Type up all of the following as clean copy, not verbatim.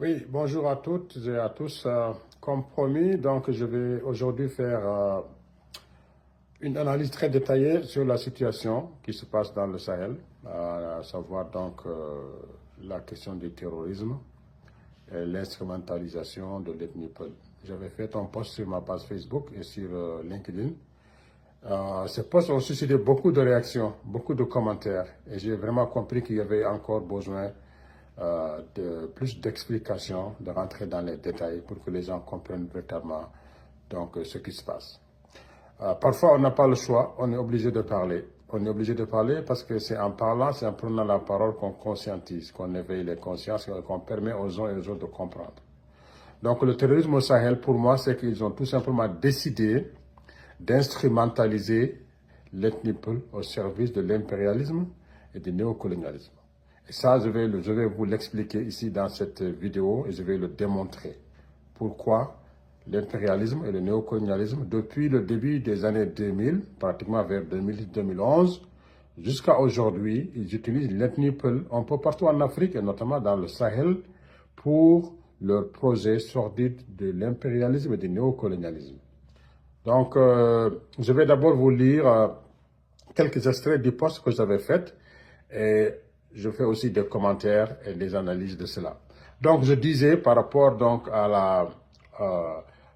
Oui, bonjour à toutes et à tous. Comme promis, donc je vais aujourd'hui faire une analyse très détaillée sur la situation qui se passe dans le Sahel, à savoir donc la question du terrorisme et l'instrumentalisation de l'ethnie Peul. J'avais fait un post sur ma page Facebook et sur LinkedIn. Ces posts ont suscité beaucoup de réactions, beaucoup de commentaires et j'ai vraiment compris qu'il y avait encore besoin de plus d'explications, de rentrer dans les détails pour que les gens comprennent véritablement donc, ce qui se passe. Parfois, on n'a pas le choix, on est obligé de parler. On est obligé de parler parce que c'est en parlant, c'est en prenant la parole qu'on conscientise, qu'on éveille les consciences, qu'on permet aux uns et aux autres de comprendre. Donc le terrorisme au Sahel, pour moi, c'est qu'ils ont tout simplement décidé d'instrumentaliser l'ethnie Peul au service de l'impérialisme et du néocolonialisme. Et ça, je vais vous l'expliquer ici dans cette vidéo et je vais le démontrer. Pourquoi l'impérialisme et le néocolonialisme, depuis le début des années 2000, pratiquement vers 2010-2011, jusqu'à aujourd'hui, ils utilisent l'ethnie Peul un peu partout en Afrique et notamment dans le Sahel pour leur projet sordide de l'impérialisme et du néocolonialisme. Donc, je vais d'abord vous lire quelques extraits du post que j'avais fait et je fais aussi des commentaires et des analyses de cela. Donc, je disais par rapport donc à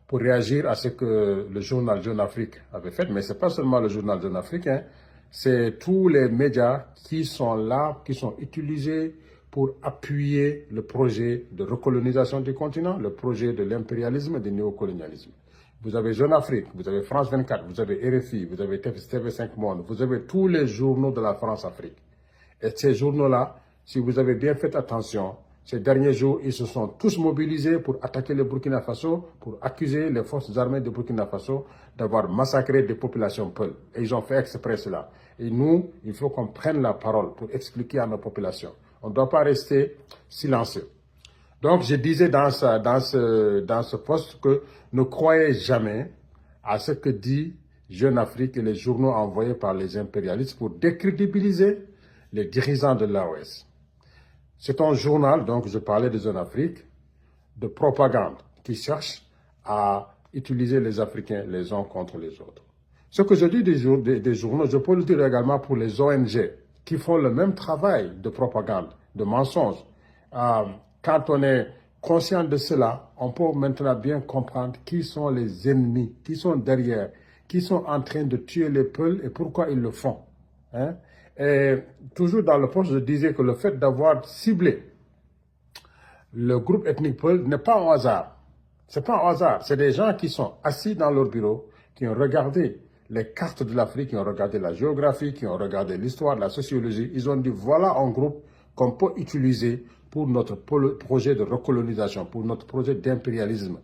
pour réagir à ce que le journal Jeune Afrique avait fait, mais ce n'est pas seulement le journal Jeune Afrique, hein, c'est tous les médias qui sont là, qui sont utilisés pour appuyer le projet de recolonisation du continent, le projet de l'impérialisme et du néocolonialisme. Vous avez Jeune Afrique, vous avez France 24, vous avez RFI, vous avez TV5 Monde, vous avez tous les journaux de la France-Afrique. Et ces journaux-là, si vous avez bien fait attention, ces derniers jours, ils se sont tous mobilisés pour attaquer le Burkina Faso, pour accuser les forces armées de Burkina Faso d'avoir massacré des populations Peul. Et ils ont fait exprès cela. Et nous, il faut qu'on prenne la parole pour expliquer à nos populations. On ne doit pas rester silencieux. Donc, je disais dans ce post que ne croyez jamais à ce que dit Jeune Afrique et les journaux envoyés par les impérialistes pour décrédibiliser les dirigeants de l'AOS. C'est un journal, donc je parlais de Jeune Afrique, de propagande qui cherche à utiliser les Africains les uns contre les autres. Ce que je dis des journaux, je peux le dire également pour les ONG qui font le même travail de propagande, de mensonge. Quand on est conscient de cela, on peut maintenant bien comprendre qui sont les ennemis, qui sont derrière, qui sont en train de tuer les Peuls et pourquoi ils le font. Hein? Et toujours dans le poste, je disais que le fait d'avoir ciblé le groupe ethnique Peul n'est pas un hasard. C'est pas un hasard. C'est des gens qui sont assis dans leur bureau, qui ont regardé les cartes de l'Afrique, qui ont regardé la géographie, qui ont regardé l'histoire, la sociologie. Ils ont dit, voilà un groupe qu'on peut utiliser pour notre projet de recolonisation, pour notre projet d'impérialisme.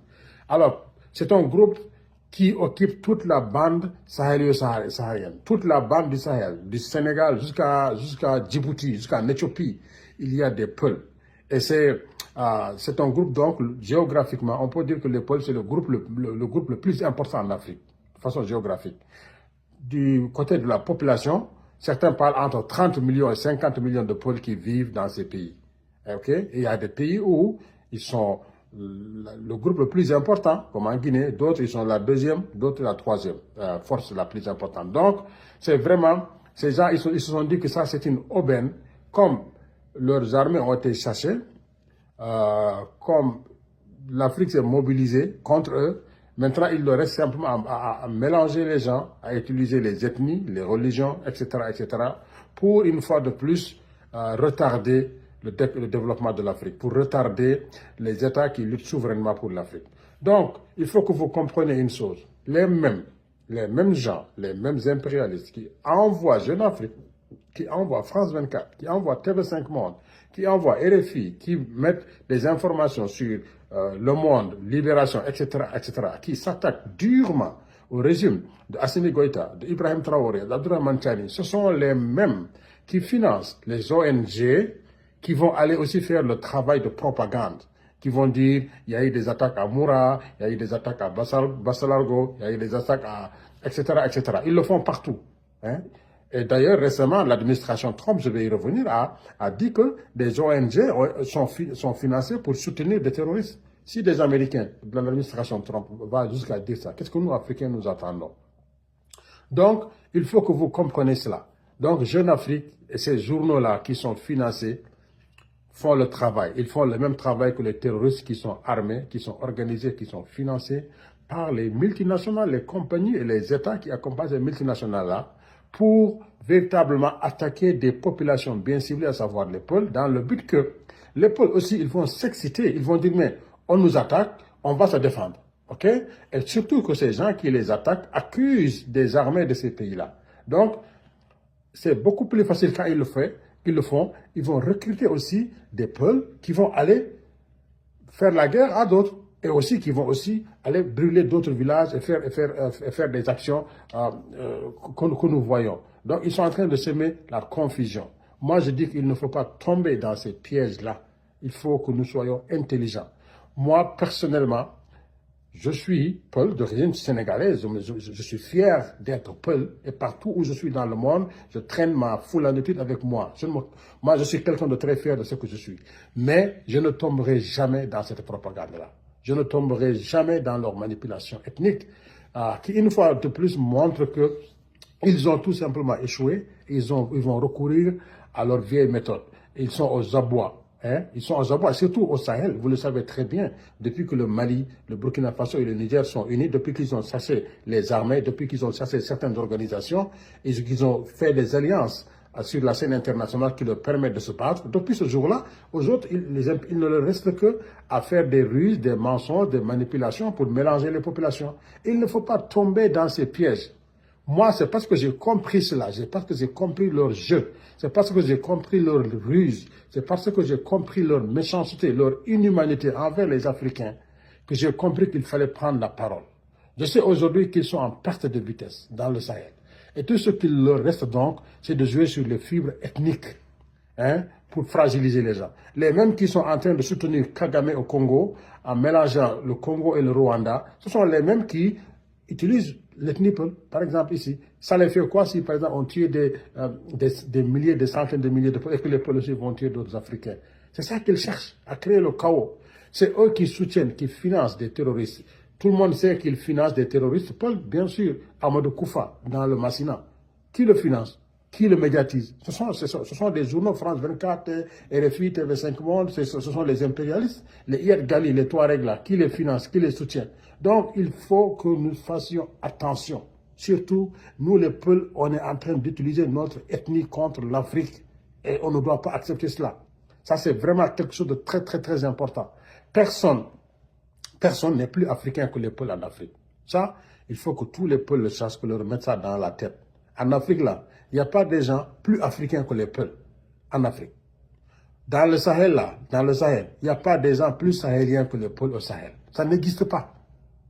Alors, c'est un groupe qui occupe toute la bande sahélo-saharienne, toute la bande du Sahel, du Sénégal jusqu'à Djibouti, jusqu'en Éthiopie. Il y a des Peuls. Et c'est un groupe, donc, géographiquement, on peut dire que les Peuls, c'est le groupe le plus important en Afrique, de façon géographique. Du côté de la population, certains parlent entre 30 millions et 50 millions de Peuls qui vivent dans ces pays. Okay? Et il y a des pays où ils sont le groupe le plus important, comme en Guinée, d'autres ils sont la deuxième, d'autres la troisième force la plus importante. Donc, c'est vraiment, ces gens, ils se sont dit que ça c'est une aubaine, comme leurs armées ont été chassées, comme l'Afrique s'est mobilisée contre eux, maintenant il leur reste simplement à mélanger les gens, à utiliser les ethnies, les religions, etc., pour une fois de plus retarder le développement de l'Afrique, pour retarder les États qui luttent souverainement pour l'Afrique. Donc, il faut que vous compreniez une chose. Les mêmes gens, les mêmes impérialistes qui envoient Jeune Afrique, qui envoient France 24, qui envoient TV5 Monde, qui envoient RFI, qui mettent des informations sur Le Monde, Libération, etc., qui s'attaquent durement au régime de Assimi Goïta, de Ibrahim Traoré, d'Abdourahmane Tchani, ce sont les mêmes qui financent les ONG qui vont aller aussi faire le travail de propagande, qui vont dire il y a eu des attaques à Moura, il y a eu des attaques à Bassalargo, il y a eu des attaques à etc. Ils le font partout. Hein? Et d'ailleurs, récemment, l'administration Trump, je vais y revenir, a dit que des ONG sont financées pour soutenir des terroristes. Si des Américains de l'administration Trump vont jusqu'à dire ça, qu'est-ce que nous, Africains, nous attendons? Donc, il faut que vous compreniez cela. Donc, Jeune Afrique et ces journaux-là qui sont financés font le travail. Ils font le même travail que les terroristes qui sont armés, qui sont organisés, qui sont financés par les multinationales, les compagnies et les États qui accompagnent ces multinationales-là pour véritablement attaquer des populations bien ciblées, à savoir les Peuls, dans le but que les Peuls aussi, ils vont s'exciter, ils vont dire, mais on nous attaque, on va se défendre. OK? Et surtout que ces gens qui les attaquent accusent des armées de ces pays-là. Donc, c'est beaucoup plus facile quand ils le font. Ils vont recruter aussi des Peuls qui vont aller faire la guerre à d'autres. Et aussi qui vont aussi aller brûler d'autres villages et faire des actions que nous voyons. Donc, ils sont en train de semer la confusion. Moi, je dis qu'il ne faut pas tomber dans ces pièges-là. Il faut que nous soyons intelligents. Moi, personnellement, je suis Peul d'origine sénégalaise. Je suis fier d'être Peul. Et partout où je suis dans le monde, je traîne ma foulanitude avec moi. Moi, je suis quelqu'un de très fier de ce que je suis. Mais je ne tomberai jamais dans cette propagande-là. Je ne tomberai jamais dans leur manipulation ethnique, qui, une fois de plus, montre qu'ils ont tout simplement échoué. Ils vont recourir à leur vieille méthode. Ils sont aux abois. Hein? Ils sont aux abois, surtout au Sahel. Vous le savez très bien. Depuis que le Mali, le Burkina Faso et le Niger sont unis, depuis qu'ils ont chassé les armées, depuis qu'ils ont chassé certaines organisations, et qu'ils ont fait des alliances sur la scène internationale qui leur permettent de se battre. Depuis ce jour-là, aux autres, il ne leur reste que à faire des ruses, des mensonges, des manipulations pour mélanger les populations. Il ne faut pas tomber dans ces pièges. Moi, c'est parce que j'ai compris cela, c'est parce que j'ai compris leur jeu, c'est parce que j'ai compris leur ruse, c'est parce que j'ai compris leur méchanceté, leur inhumanité envers les Africains, que j'ai compris qu'il fallait prendre la parole. Je sais aujourd'hui qu'ils sont en perte de vitesse dans le Sahel. Et tout ce qu'il leur reste donc, c'est de jouer sur les fibres ethniques, hein, pour fragiliser les gens. Les mêmes qui sont en train de soutenir Kagame au Congo, en mélangeant le Congo et le Rwanda, ce sont les mêmes qui utilisent l'ethnie Peul, par exemple ici. Ça les fait quoi si, par exemple, on tue des milliers, des centaines de milliers de Peuls et que les Peuls aussi vont tuer d'autres Africains? C'est ça qu'ils cherchent, à créer le chaos. C'est eux qui soutiennent, qui financent des terroristes. Tout le monde sait qu'ils financent des terroristes. Peul, bien sûr, Amadou Koufa, dans le Massina. Qui le finance? Qui le médiatise? Ce sont des journaux, France 24, RFI, TV5 Monde, ce sont les impérialistes, les Iyad Gali, les Touaregs là, qui les financent, qui les soutiennent. Donc, il faut que nous fassions attention. Surtout, nous les Peuls, on est en train d'utiliser notre ethnie contre l'Afrique. Et on ne doit pas accepter cela. Ça, c'est vraiment quelque chose de très, très, très important. Personne n'est plus africain que les Peuls en Afrique. Ça, il faut que tous les Peuls le sachent, que leur mettent ça dans la tête. En Afrique, là, il n'y a pas de gens plus africains que les Peuls en Afrique. Dans le Sahel, là, il n'y a pas de gens plus sahéliens que les Peuls au Sahel. Ça n'existe pas.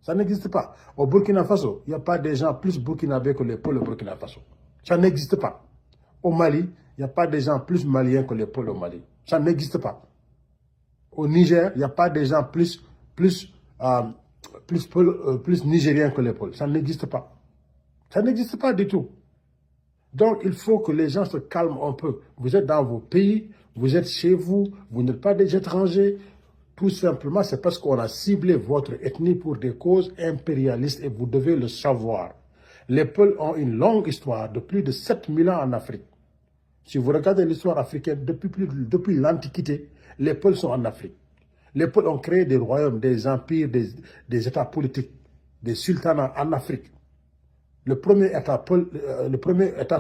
Ça n'existe pas. Au Burkina Faso, il n'y a pas de gens plus burkinabés que les Peuls au Burkina Faso. Ça n'existe pas. Au Mali, il n'y a pas de gens plus maliens que les Peuls au Mali. Ça n'existe pas. Au Niger, il n'y a pas de gens plus nigériens que les Peuls. Ça n'existe pas. Ça n'existe pas du tout. Donc, il faut que les gens se calment un peu. Vous êtes dans vos pays, vous êtes chez vous, vous n'êtes pas des étrangers. Tout simplement, c'est parce qu'on a ciblé votre ethnie pour des causes impérialistes et vous devez le savoir. Les Peuls ont une longue histoire de plus de 7000 ans en Afrique. Si vous regardez l'histoire africaine, depuis l'Antiquité, les Peuls sont en Afrique. Les Peuls ont créé des royaumes, des empires, des États politiques, des sultanats en Afrique. Le premier État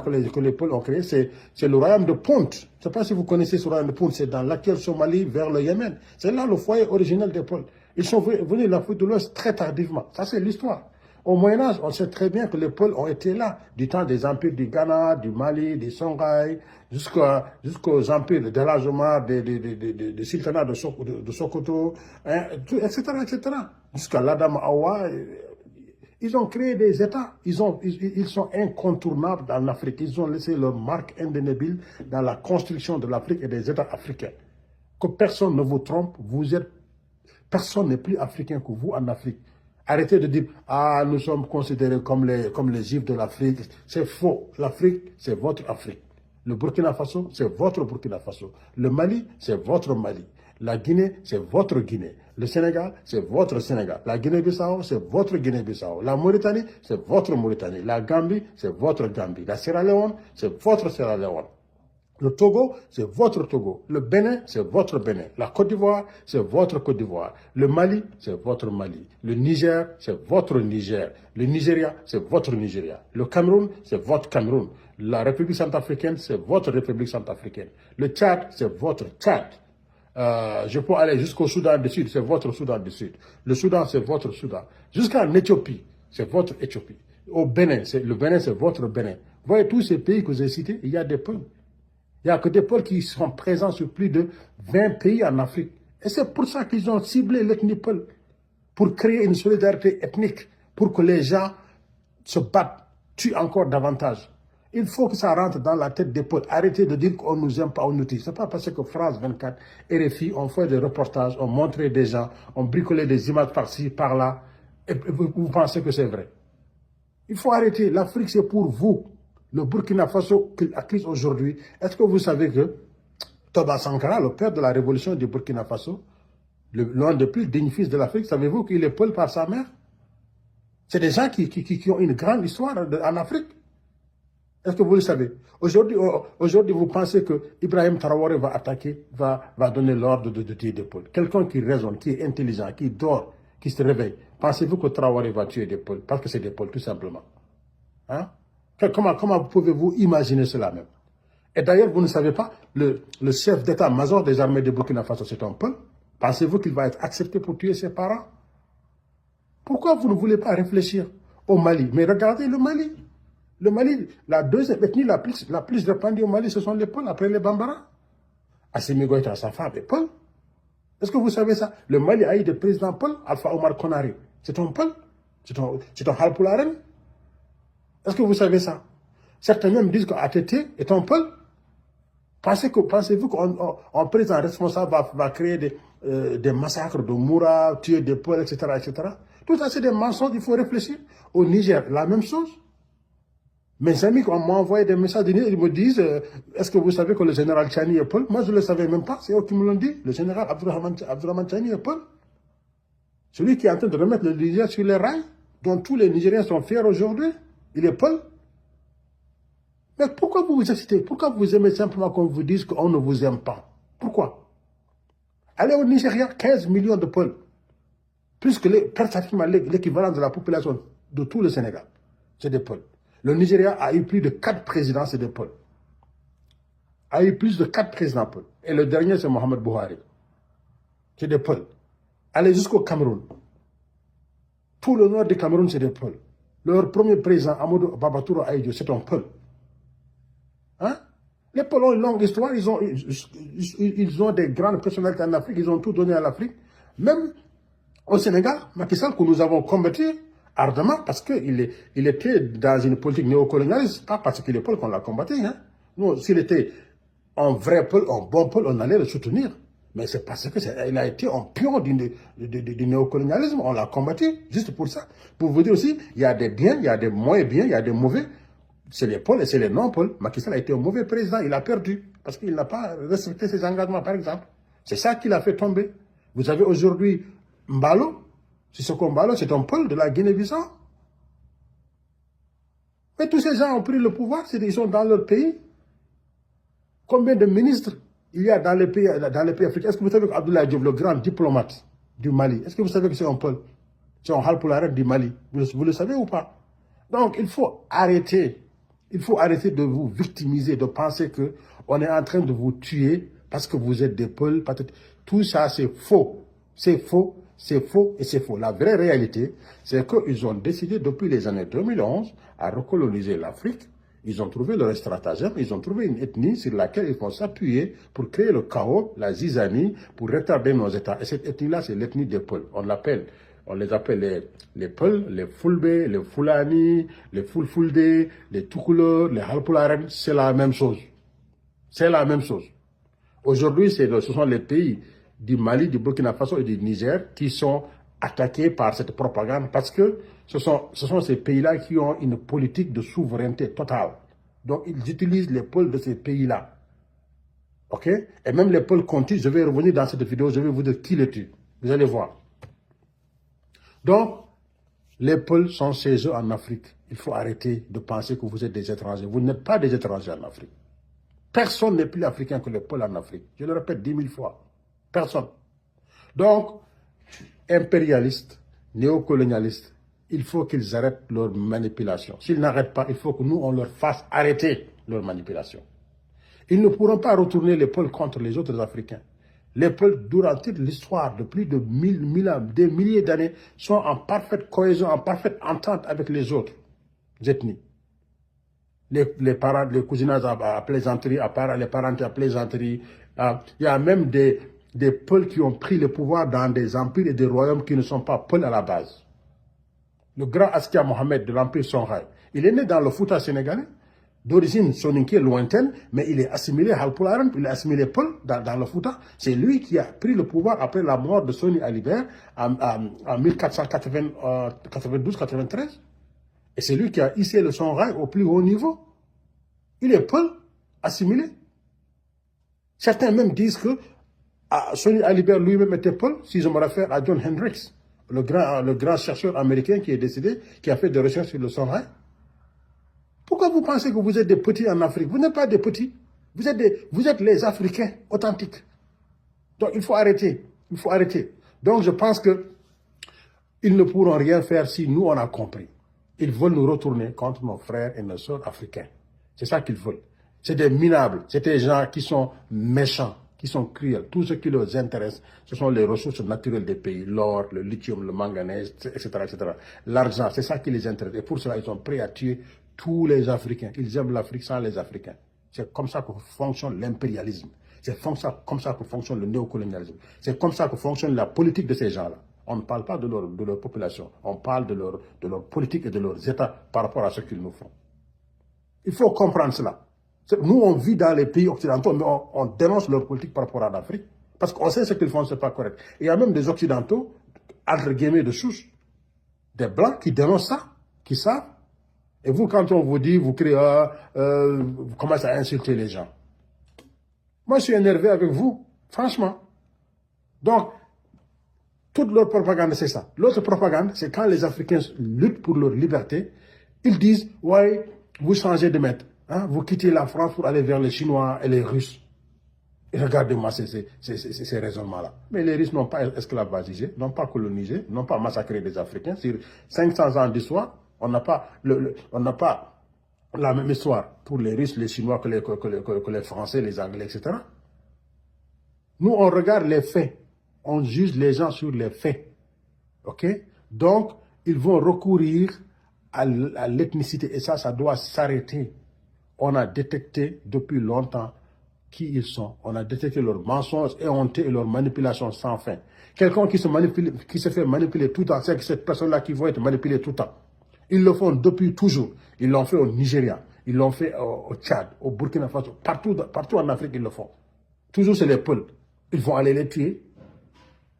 que les Peuls ont créé, c'est le royaume de Punt. Je ne sais pas si vous connaissez ce royaume de Punt, c'est dans l'actuelle Somalie vers le Yémen. C'est là le foyer originel des Peuls. Ils sont venus de l'Afrique de l'Ouest très tardivement. Ça, c'est l'histoire. Au Moyen-Âge, on sait très bien que les Peuls ont été là, du temps des empires du Ghana, du Mali, des Songhai, jusqu'aux empires de l'Ajoma, des sultanats de Sokoto, hein, etc., etc. Jusqu'à l'Adam Awa. Ils ont créé des États. Ils sont incontournables dans l'Afrique. Ils ont laissé leur marque indélébile dans la construction de l'Afrique et des États africains. Que personne ne vous trompe. Personne n'est plus africain que vous en Afrique. Arrêtez de dire, ah, nous sommes considérés comme les juifs de l'Afrique. C'est faux. L'Afrique, c'est votre Afrique. Le Burkina Faso, c'est votre Burkina Faso. Le Mali, c'est votre Mali. La Guinée, c'est votre Guinée. Le Sénégal, c'est votre Sénégal. La Guinée-Bissau, c'est votre Guinée-Bissau. La Mauritanie, c'est votre Mauritanie. La Gambie, c'est votre Gambie. La Sierra Leone, c'est votre Sierra Leone. Le Togo, c'est votre Togo. Le Bénin, c'est votre Bénin. La Côte d'Ivoire, c'est votre Côte d'Ivoire. Le Mali, c'est votre Mali. Le Niger, c'est votre Niger. Le Nigeria, c'est votre Nigeria. Le Cameroun, c'est votre Cameroun. La République centrafricaine, c'est votre République centrafricaine. Le Tchad, c'est votre Tchad. Je peux aller jusqu'au Soudan du Sud, c'est votre Soudan du Sud. Le Soudan, c'est votre Soudan. Jusqu'en Éthiopie, c'est votre Éthiopie. Au Bénin, le Bénin, c'est votre Bénin. Vous voyez tous ces pays que j'ai cités, il y a des peuples. Il n'y a que des peuples qui sont présents sur plus de 20 pays en Afrique. Et c'est pour ça qu'ils ont ciblé l'ethnie peul, pour créer une solidarité ethnique, pour que les gens se battent, tuent encore davantage. Il faut que ça rentre dans la tête des peuples. Arrêtez de dire qu'on nous aime pas, on nous tue. Ce n'est pas parce que France 24, RFI, on fait des reportages, on montrait des gens, on bricolait des images par-ci, par-là, et vous pensez que c'est vrai. Il faut arrêter. L'Afrique, c'est pour vous. Le Burkina Faso accuse aujourd'hui. Est-ce que vous savez que Thomas Sankara, le père de la révolution du Burkina Faso, l'un des plus dignes fils de l'Afrique, savez-vous qu'il est peul par sa mère? C'est des gens qui ont une grande histoire en Afrique. Est-ce que vous le savez? Aujourd'hui, vous pensez que Ibrahim Traoré va attaquer, va donner l'ordre de tuer des Peuls. Quelqu'un qui raisonne, qui est intelligent, qui dort, qui se réveille. Pensez-vous que Traoré va tuer des Peuls? Parce que c'est des Peuls, tout simplement. Hein? Comment pouvez-vous imaginer cela même? Et d'ailleurs, vous ne savez pas, le chef d'état-major des armées de Burkina Faso, c'est un Peul. Pensez-vous qu'il va être accepté pour tuer ses parents? Pourquoi vous ne voulez pas réfléchir au Mali? Mais regardez le Mali. Le Mali, la deuxième ethnie la plus répandue au Mali, ce sont les Peuls, après les Bambara. Assimi Goïta, sa femme est Peul. Est-ce que vous savez ça? Le Mali a eu des présidents Peul, Alpha Omar Konaré. C'est un Peul. C'est un Halpularen. Est-ce que vous savez ça? Certains même disent qu'ATT est un Peul. Pensez-vous qu'un président responsable va créer des massacres de Moura, tuer des Peuls, etc., etc. Tout ça, c'est des mensonges, il faut réfléchir. Au Niger, la même chose. Mes amis m'ont envoyé des messages, ils me disent, est-ce que vous savez que le général Tchani est Peul? Moi, je ne le savais même pas, c'est eux qui me l'ont dit. Le général Abdourahmane Tchani est Peul. Celui qui est en train de remettre le Niger sur les rails, dont tous les Nigériens sont fiers aujourd'hui, il est Peul. Mais pourquoi vous vous excitez? Pourquoi vous aimez simplement qu'on vous dise qu'on ne vous aime pas? Pourquoi? Allez au Nigeria, 15 millions de Peuls. Plus que pratiquement l'équivalent de la population de tout le Sénégal. C'est des Peuls. Le Nigeria a eu plus de 4 présidents, c'est des Peuls. A eu plus de 4 présidents Peuls. Et le dernier, c'est Mohamed Buhari. C'est des Peuls. Allez jusqu'au Cameroun. Tout le nord du Cameroun, c'est des Peuls. Leur premier président, Amadou Babatouro Aïdjo, c'est un Peul. Hein? Les Peuls ont une longue histoire, ils ont des grandes personnalités en Afrique, ils ont tout donné à l'Afrique. Même au Sénégal, Macky Sall, que nous avons combattu ardemment parce qu'il était dans une politique néocolonialiste, pas parce qu'il est Peul qu'on l'a combattu. Hein? S'il était un vrai Peul, un bon Peul, on allait le soutenir. Mais c'est parce qu'il a été un pion du néocolonialisme, on l'a combattu, juste pour ça. Pour vous dire aussi, il y a des biens, il y a des moins biens, il y a des mauvais. C'est les Peuls et c'est les non-Peuls. Macky Sall a été un mauvais président, il a perdu, parce qu'il n'a pas respecté ses engagements, par exemple. C'est ça qui l'a fait tomber. Vous avez aujourd'hui Mbalo, Sissoko Mbalo, c'est un Peul de la Guinée-Bissau. Mais tous ces gens ont pris le pouvoir, ils sont dans leur pays. Combien de ministres il y a dans les pays africains? Est-ce que vous savez qu'Abdoulaye Diop, le grand diplomate du Mali, est-ce que vous savez que c'est un Peul? C'est un Halpularen du Mali. Vous le savez ou pas? Donc, il faut arrêter. Il faut arrêter de vous victimiser, de penser qu'on est en train de vous tuer parce que vous êtes des Peuls. Tout ça, c'est faux. C'est faux, c'est faux et c'est faux. La vraie réalité, c'est qu'ils ont décidé depuis les années 2011 à recoloniser l'Afrique. Ils ont trouvé leur stratagème, ils ont trouvé une ethnie sur laquelle ils vont s'appuyer pour créer le chaos, la zizanie, pour retarder nos États. Et cette ethnie-là, c'est l'ethnie des Peuls. On les appelle les Peuls, les Fulbe, les Fulani, les Fulfulde, les Toucouleurs, les Halpularen. C'est la même chose. C'est la même chose. Aujourd'hui, ce sont les pays du Mali, du Burkina Faso et du Niger qui sont attaqués par cette propagande parce que ce sont ces pays-là qui ont une politique de souveraineté totale. Donc, ils utilisent les pôles de ces pays-là. OK? Et même les pôles Conti, je vais revenir dans cette vidéo, je vais vous dire qui les tue. Vous allez voir. Donc, les pôles sont chez eux en Afrique. Il faut arrêter de penser que vous êtes des étrangers. Vous n'êtes pas des étrangers en Afrique. Personne n'est plus africain que les pôles en Afrique. Je le répète 10 000 fois. Personne. Donc, impérialistes, néocolonialistes, il faut qu'ils arrêtent leur manipulation. S'ils n'arrêtent pas, il faut que nous, on leur fasse arrêter leur manipulation. Ils ne pourront pas retourner les pôles contre les autres Africains. Les peuples, durant toute l'histoire de plus de des milliers d'années, sont en parfaite cohésion, en parfaite entente avec les autres ethnies. Les parents, les cousinages à plaisanterie, les parentés à plaisanterie. Il y a même des peuples qui ont pris le pouvoir dans des empires et des royaumes qui ne sont pas peuples à la base. Le grand Askia Mohamed de l'empire Songhai, il est né dans le Fouta sénégalais, d'origine soninké lointaine, mais il est assimilé Halpularan, il est assimilé Peul dans le Fouta. C'est lui qui a pris le pouvoir après la mort de Soni Alibert en 1492-93. Et c'est lui qui a hissé le Songhai au plus haut niveau. Il est Peul, assimilé. Certains même disent que Soni Alibert lui-même était Peul, si je me réfère à John Hendricks, le grand chercheur américain qui est décédé, qui a fait des recherches sur le Songhai. Pourquoi vous pensez que vous êtes des petits en Afrique? Vous n'êtes pas des petits. Vous êtes les Africains authentiques. Donc il faut arrêter. Il faut arrêter. Donc je pense qu'ils ne pourront rien faire si nous on a compris. Ils veulent nous retourner contre nos frères et nos sœurs africains. C'est ça qu'ils veulent. C'est des minables. C'est des gens qui sont méchants, qui sont cruels. Tout ce qui les intéresse, ce sont les ressources naturelles des pays. L'or, le lithium, le manganèse, etc. etc. L'argent, c'est ça qui les intéresse. Et pour cela, ils sont prêts à tuer tous les Africains. Ils aiment l'Afrique sans les Africains. C'est comme ça que fonctionne l'impérialisme. C'est comme ça que fonctionne le néocolonialisme. C'est comme ça que fonctionne la politique de ces gens-là. On ne parle pas de leur population. On parle de leur politique et de leurs États par rapport à ce qu'ils nous font. Il faut comprendre cela. Nous, on vit dans les pays occidentaux, mais on dénonce leur politique par rapport à l'Afrique. Parce qu'on sait ce qu'ils font, ce n'est pas correct. Et il y a même des Occidentaux, entre guillemets de souche, des Blancs qui dénoncent ça, qui savent. Et vous, quand on vous dit, vous criez, vous commencez à insulter les gens. Moi, je suis énervé avec vous, franchement. Donc, toute leur propagande, c'est ça. L'autre propagande, c'est quand les Africains luttent pour leur liberté, ils disent, ouais, vous changez de maître. Hein, vous quittez la France pour aller vers les Chinois et les Russes. Et regardez-moi ces raisonnements-là. Mais les Russes n'ont pas esclavagisé, n'ont pas colonisé, n'ont pas massacré des Africains. Sur 500 ans d'histoire, on n'a pas la même histoire pour les Russes, les Chinois que les Français, les Anglais, etc. Nous, on regarde les faits. On juge les gens sur les faits. OK? Donc, ils vont recourir à l'ethnicité. Et ça doit s'arrêter. On a détecté depuis longtemps qui ils sont. On a détecté leurs mensonges éhontés et leurs manipulations sans fin. Quelqu'un qui se fait manipuler tout le temps, c'est cette personne-là qui va être manipulée tout le temps. Ils le font depuis toujours. Ils l'ont fait au Nigeria, ils l'ont fait au Tchad, au Burkina Faso, partout en Afrique, ils le font. Toujours, c'est les peuples. Ils vont aller les tuer.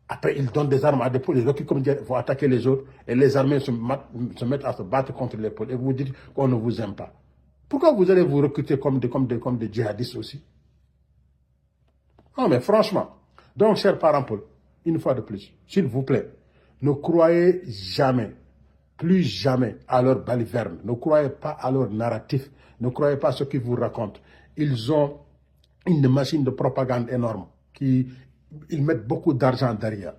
Après, ils donnent des armes à des peuples, les autres vont attaquer les autres, et les armées se mettent à se battre contre les peuples. Et vous dites qu'on ne vous aime pas. Pourquoi vous allez vous recruter comme des djihadistes aussi? Non, mais franchement. Donc, chers parents, Paul, une fois de plus, s'il vous plaît, ne croyez jamais, plus jamais à leur baliverne. Ne croyez pas à leur narratif. Ne croyez pas à ce qu'ils vous racontent. Ils ont une machine de propagande énorme. Ils mettent beaucoup d'argent derrière.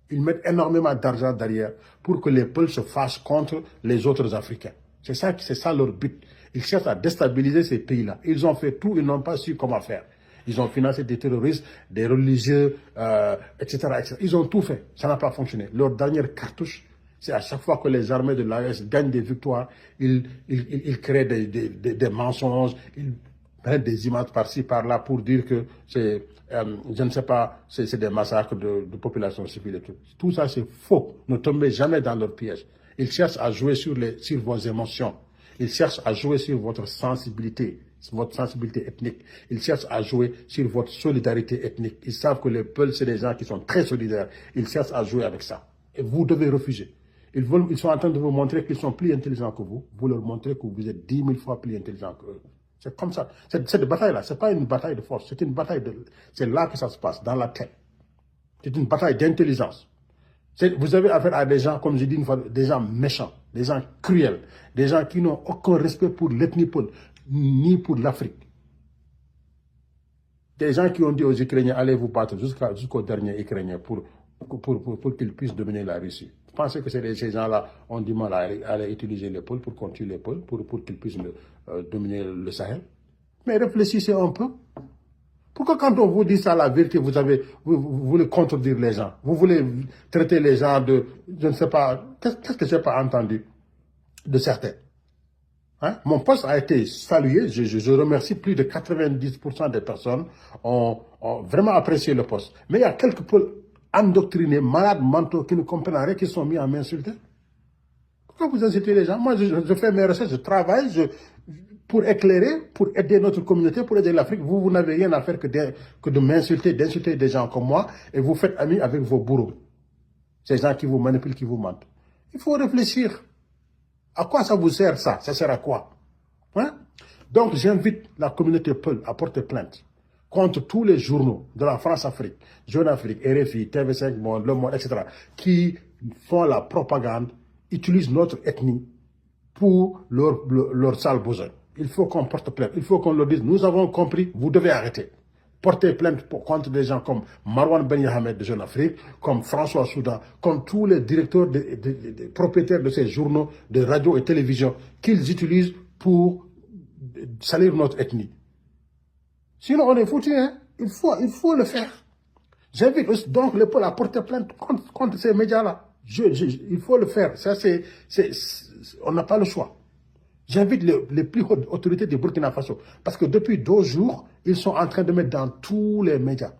Ils mettent énormément d'argent derrière pour que les peuples se fâchent contre les autres Africains. C'est ça leur but. Ils cherchent à déstabiliser ces pays-là. Ils ont fait tout, ils n'ont pas su comment faire. Ils ont financé des terroristes, des religieux, etc., etc. Ils ont tout fait. Ça n'a pas fonctionné. Leur dernière cartouche, c'est à chaque fois que les armées de l'AES gagnent des victoires, ils créent des mensonges, ils prennent des images par-ci, par-là pour dire que c'est, je ne sais pas, c'est des massacres de population civile et tout. Tout ça, c'est faux. Ne tombez jamais dans leur piège. Ils cherchent à jouer sur vos émotions. Ils cherchent à jouer sur votre sensibilité ethnique. Ils cherchent à jouer sur votre solidarité ethnique. Ils savent que les peuples, c'est des gens qui sont très solidaires. Ils cherchent à jouer avec ça. Et vous devez refuser. Ils sont en train de vous montrer qu'ils sont plus intelligents que vous. Vous leur montrez que vous êtes 10 000 fois plus intelligents qu'eux. C'est comme ça. Cette bataille-là, ce n'est pas une bataille de force. C'est une bataille de... C'est là que ça se passe, dans la tête. C'est une bataille d'intelligence. Vous avez affaire à des gens, comme je dis une fois, des gens méchants, des gens cruels, des gens qui n'ont aucun respect pour l'ethnie Peul, ni pour l'Afrique. Des gens qui ont dit aux Ukrainiens, allez vous battre jusqu'au dernier Ukrainien pour qu'ils puissent dominer la Russie. Vous pensez que ces gens-là ont du mal à aller utiliser les Peuls pour continuer les Peuls, pour qu'ils puissent dominer le Sahel? Mais réfléchissez un peu. Pourquoi quand on vous dit ça, la vérité, vous voulez contredire les gens? Vous voulez traiter les gens de, je ne sais pas, qu'est-ce que je n'ai pas entendu de certains? Hein? Mon poste a été salué, je remercie plus de 90% des personnes ont vraiment apprécié le poste. Mais il y a quelques Peuls endoctrinés, malades mentaux, qui ne comprennent rien, qui sont mis à m'insulter. Pourquoi vous insultez les gens? Moi, je fais mes recherches, je travaille, pour éclairer, pour aider notre communauté, pour aider l'Afrique. Vous n'avez rien à faire que de m'insulter, d'insulter des gens comme moi, et vous faites ami avec vos bourreaux. Ces gens qui vous manipulent, qui vous mentent. Il faut réfléchir. À quoi ça vous sert ça? Ça sert à quoi? Hein? Donc j'invite la communauté Peul à porter plainte contre tous les journaux de la France-Afrique, Jeune Afrique, RFI, TV5 Monde, Le Monde, etc., qui font la propagande, utilisent notre ethnie pour leur sale besoin. Il faut qu'on porte plainte. Il faut qu'on leur dise, nous avons compris, vous devez arrêter. Porter plainte contre des gens comme Marwan Ben Yahmed de Jeune Afrique, comme François Soudan, comme tous les directeurs, des propriétaires de ces journaux, de radio et télévision, qu'ils utilisent pour salir notre ethnie. Sinon, on est foutu, hein. Il faut le faire. J'invite donc les Peuls à porter plainte contre ces médias-là. Il faut le faire. Ça, on n'a pas le choix. J'invite les plus hautes autorités du Burkina Faso. Parce que depuis 2 jours, ils sont en train de mettre dans tous les médias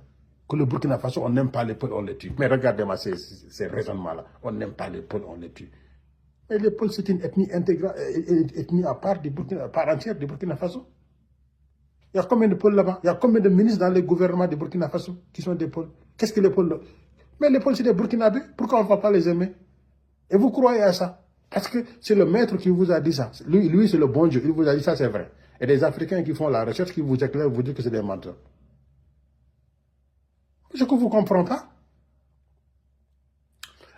que le Burkina Faso, on n'aime pas les Peuls, on les tue. Mais regardez-moi ces raisonnements-là. On n'aime pas les Peuls, on les tue. Et les Peuls, c'est une ethnie intégrale, ethnie à part entière du Burkina Faso. Il y a combien de Peuls là-bas? Il y a combien de ministres dans le gouvernement du Burkina Faso qui sont des Peuls? Qu'est-ce que les Peuls... Mais les Peuls, c'est des Burkinabés. Pourquoi on ne va pas les aimer? Et vous croyez à ça? Parce que c'est le maître qui vous a dit ça. Lui c'est le bon Dieu. Il vous a dit ça, c'est vrai. Et des Africains qui font la recherche, qui vous éclairent, vous disent que c'est des menteurs. Ce que vous ne comprenez pas.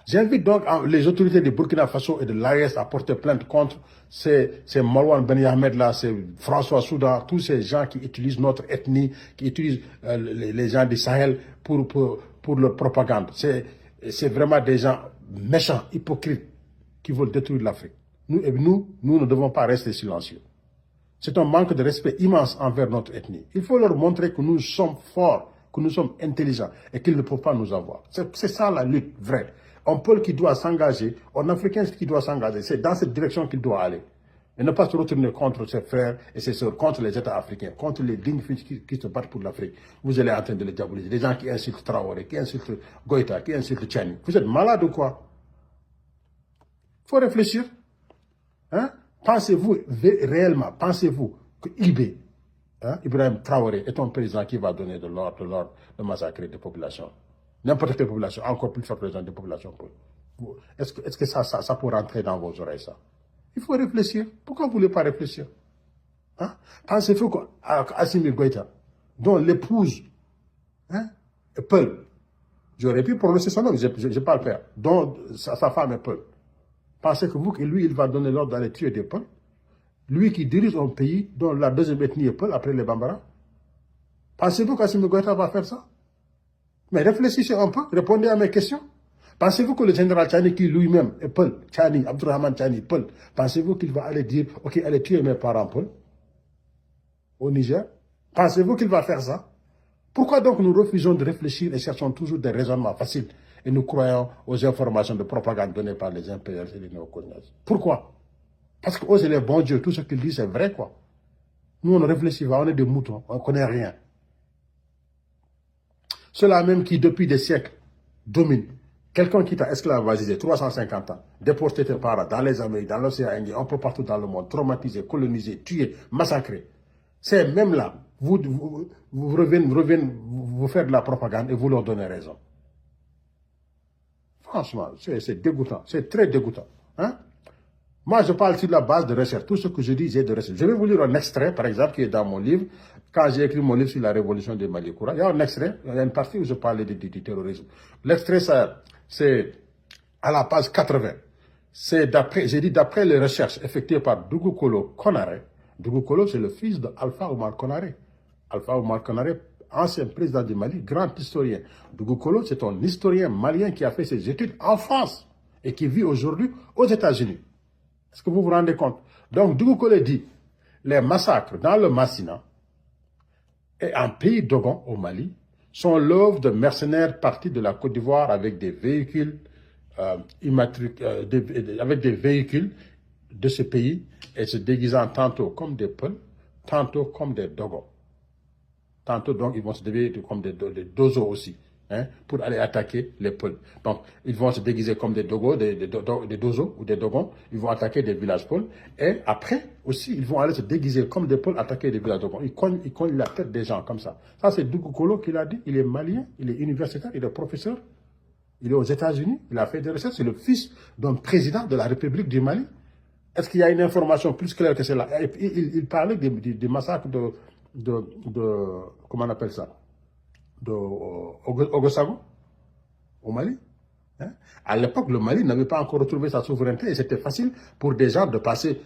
J'invite donc les autorités du Burkina Faso et de l'AES à porter plainte contre ces Marwan Ben Yahmed là, ces François Soudan, tous ces gens qui utilisent notre ethnie, qui utilisent les gens du Sahel pour leur propagande. C'est vraiment des gens méchants, hypocrites, qui veulent détruire l'Afrique. Nous ne devons pas rester silencieux. C'est un manque de respect immense envers notre ethnie. Il faut leur montrer que nous sommes forts, que nous sommes intelligents et qu'ils ne peuvent pas nous avoir. C'est ça la lutte vraie. Un peuple qui doit s'engager, un Africain qui doit s'engager, c'est dans cette direction qu'il doit aller. Et ne pas se retourner contre ses frères et ses sœurs, contre les États africains, contre les dignes fils qui se battent pour l'Afrique. Vous allez en train de les diaboliser. Des gens qui insultent Traoré, qui insultent Goïta, qui insultent Tchani. Vous êtes malade ou quoi? Il faut réfléchir. Hein? Pensez-vous réellement, pensez-vous que IB, Ibrahim Traoré, est un président qui va donner de l'ordre de massacrer des populations? N'importe quelle population, encore plus forte des populations. Est-ce que ça peut rentrer dans vos oreilles, ça? Il faut réfléchir. Pourquoi vous ne voulez pas réfléchir? Hein? Pensez-vous qu'Assimi Goïta, dont l'épouse est Peul, j'aurais pu prononcer son nom, je ne vais pas le faire, dont sa femme est Peul, pensez-vous que lui, il va donner l'ordre d'aller tuer des Peuls? Lui qui dirige un pays dont la deuxième ethnie est Peul, après les Bambara? Pensez-vous qu'Assimi Goïta va faire ça? Mais réfléchissez un peu, répondez à mes questions. Pensez-vous que le général Tchani, qui lui-même est Peul, Tchani, Abdourahmane Tchani, Peul, pensez-vous qu'il va aller dire, ok, allez tuer mes parents Peul au Niger? Pensez-vous qu'il va faire ça? Pourquoi donc nous refusons de réfléchir et cherchons toujours des raisonnements faciles et nous croyons aux informations de propagande données par les impérialistes et les néocolonialistes? Pourquoi? Parce que eux, c'est les bons dieux, tout ce qu'ils disent, c'est vrai, quoi. Nous, on ne réfléchit pas, on est des moutons, on ne connaît rien. Ceux-là même qui, depuis des siècles, dominent. Quelqu'un qui t'a esclavagisé 350 ans, déporté tes parents dans les Amériques, dans l'océan Indien, un peu partout dans le monde, traumatisé, colonisé, tué, massacré. C'est même là, vous revenez vous faire de la propagande et vous leur donnez raison. Il Franchement, c'est dégoûtant. C'est très dégoûtant. Hein? Moi, je parle sur la base de recherche. Tout ce que je dis, j'ai de recherche. Je vais vous lire un extrait, par exemple, qui est dans mon livre. Quand j'ai écrit mon livre sur la révolution de Mali Koura, il y a un extrait, il y a une partie où je parle du terrorisme. L'extrait, c'est à la page 80. J'ai dit d'après les recherches effectuées par Dougou Kolo Konaré. Dougou Kolo, c'est le fils d'Alpha Oumar Konaré. Alpha Oumar Konaré, ancien président du Mali, grand historien. Dougou Kolo, c'est un historien malien qui a fait ses études en France et qui vit aujourd'hui aux États-Unis. Est-ce que vous vous rendez compte? Donc, Dougou Kolo dit, les massacres dans le Massina et en pays Dogon, au Mali, sont l'œuvre de mercenaires partis de la Côte d'Ivoire avec des véhicules avec des véhicules de ce pays et se déguisant tantôt comme des Peuls, tantôt comme des Dogons. Tantôt, donc, ils vont se déguiser comme des Dozos aussi, hein, pour aller attaquer les Peuls. Donc, ils vont se déguiser comme des Dogos, des Dozos ou des Dogons. Ils vont attaquer des villages Peuls. Et après, aussi, ils vont aller se déguiser comme des Peuls, attaquer des villages Dogons. Ils cognent la tête des gens comme ça. Ça, c'est Dougou Kolo qui l'a dit. Il est malien, il est universitaire, il est professeur. Il est aux États-Unis, il a fait des recherches. C'est le fils d'un président de la République du Mali. Est-ce qu'il y a une information plus claire que celle-là? Il parlait des massacres comment on appelle ça, de Ogosago, au Mali. Hein? À l'époque, le Mali n'avait pas encore retrouvé sa souveraineté et c'était facile pour des gens de passer,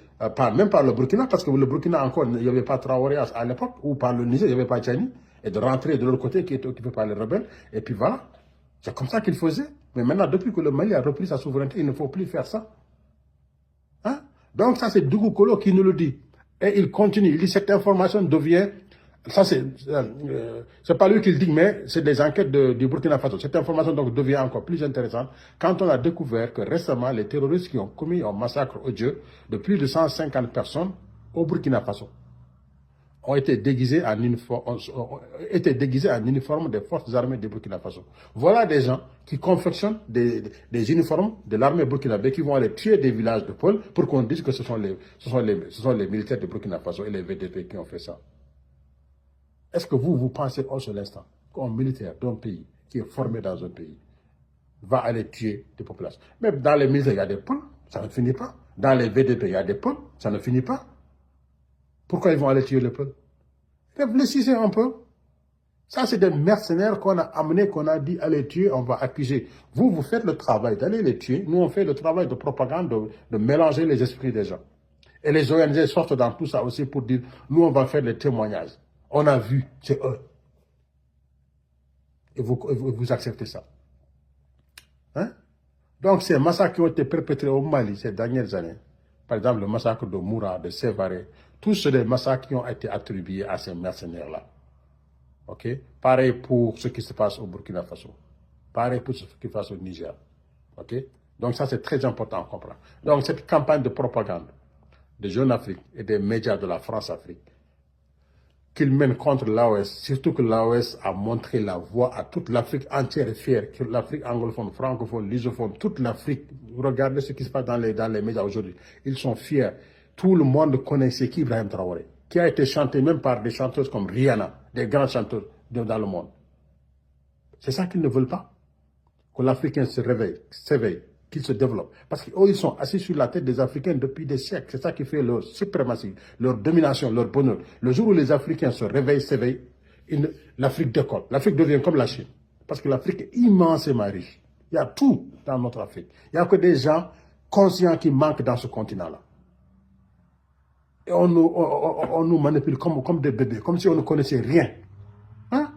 même par le Burkina, parce que le Burkina encore, il n'y avait pas Traoré à l'époque, ou par le Niger, il n'y avait pas Tchani, et de rentrer de l'autre côté qui était occupé par les rebelles, et puis voilà. C'est comme ça qu'il faisait. Mais maintenant, depuis que le Mali a repris sa souveraineté, il ne faut plus faire ça. Hein? Donc ça, c'est Dougou Kolo qui nous le dit. Et il continue. Il dit cette information devient... Ça, c'est pas lui qui le dit, mais c'est des enquêtes du Burkina Faso. Cette information donc devient encore plus intéressante quand on a découvert que récemment, les terroristes qui ont commis un massacre odieux de plus de 150 personnes au Burkina Faso ont été déguisés en uniforme des forces armées du Burkina Faso. Voilà des gens qui confectionnent des uniformes de l'armée burkinabé qui vont aller tuer des villages de Peuls pour qu'on dise que ce sont les militaires de Burkina Faso et les VDP qui ont fait ça. Est-ce que vous pensez au seul instant qu'un militaire d'un pays qui est formé dans un pays va aller tuer des populations? Même dans les militaires, il y a des Peuls, ça ne finit pas. Dans les VDP, il y a des Peuls, ça ne finit pas. Pourquoi ils vont aller tuer les peuples? Réfléchissez un peu. Ça, c'est des mercenaires qu'on a amenés, qu'on a dit, allez tuer, on va accuser. Vous faites le travail d'aller les tuer. Nous, on fait le travail de propagande, de mélanger les esprits des gens. Et les ONG sortent dans tout ça aussi pour dire, nous, on va faire les témoignages. On a vu, c'est eux. Et vous acceptez ça. Hein? Donc, ces massacres qui ont été perpétrés au Mali ces dernières années, par exemple, le massacre de Moura, de Sévaré, tous sont des massacres qui ont été attribués à ces mercenaires-là. Ok? Pareil pour ce qui se passe au Burkina Faso. Pareil pour ce qui se passe au Niger. Ok? Donc ça, c'est très important à comprendre. Donc cette campagne de propagande de Jeune Afrique et des médias de la France-Afrique qu'ils mènent contre l'AOS, surtout que l'AOS a montré la voie à toute l'Afrique entière et fière, que l'Afrique anglophone, francophone, lusophone, toute l'Afrique. Regardez ce qui se passe dans les médias aujourd'hui. Ils sont fiers. Tout le monde connaît ce qu'est Ibrahim Traoré, qui a été chanté même par des chanteuses comme Rihanna, des grands chanteurs dans le monde. C'est ça qu'ils ne veulent pas. Que l'Africain se réveille, s'éveille, qu'il se développe. Parce qu'eux, ils sont assis sur la tête des Africains depuis des siècles. C'est ça qui fait leur suprématie, leur domination, leur bonheur. Le jour où les Africains se réveillent, s'éveillent, l'Afrique décolle. L'Afrique devient comme la Chine. Parce que l'Afrique est immensément riche. Il y a tout dans notre Afrique. Il n'y a que des gens conscients qui manquent dans ce continent-là. Et on nous manipule comme des bébés, comme si on ne connaissait rien. Hein?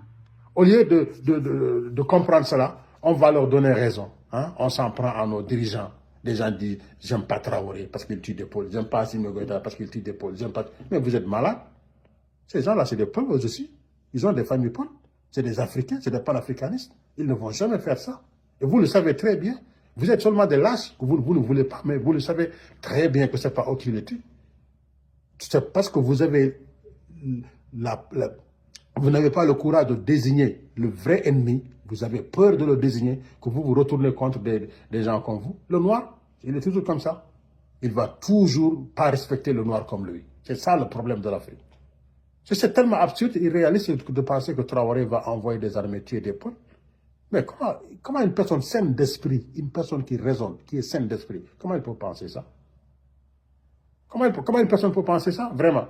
Au lieu de comprendre cela, on va leur donner raison. Hein? On s'en prend à nos dirigeants. Les gens disent, j'aime pas Traoré parce qu'il tue des Peuls, j'aime pas Assimi Goïta parce qu'il tue des Peuls, j'aime pas... Mais vous êtes malades. Ces gens-là, c'est des Peuls aussi. Ils ont des familles Peuls. C'est des Africains, c'est des panafricanistes. Ils ne vont jamais faire ça. Et vous le savez très bien. Vous êtes seulement des lâches, vous ne voulez pas, mais vous le savez très bien que ce n'est pas eux qui le tuent. C'est parce que vous avez vous n'avez pas le courage de désigner le vrai ennemi, vous avez peur de le désigner, que vous vous retournez contre des gens comme vous. Le noir, il est toujours comme ça. Il ne va toujours pas respecter le noir comme lui. C'est ça le problème de l'Afrique. C'est tellement absurde et irréaliste de penser que Traoré va envoyer des armées tuer des peuples. Mais comment une personne saine d'esprit, une personne qui raisonne, qui est saine d'esprit, comment elle peut penser ça? Comment une personne peut penser ça? Vraiment.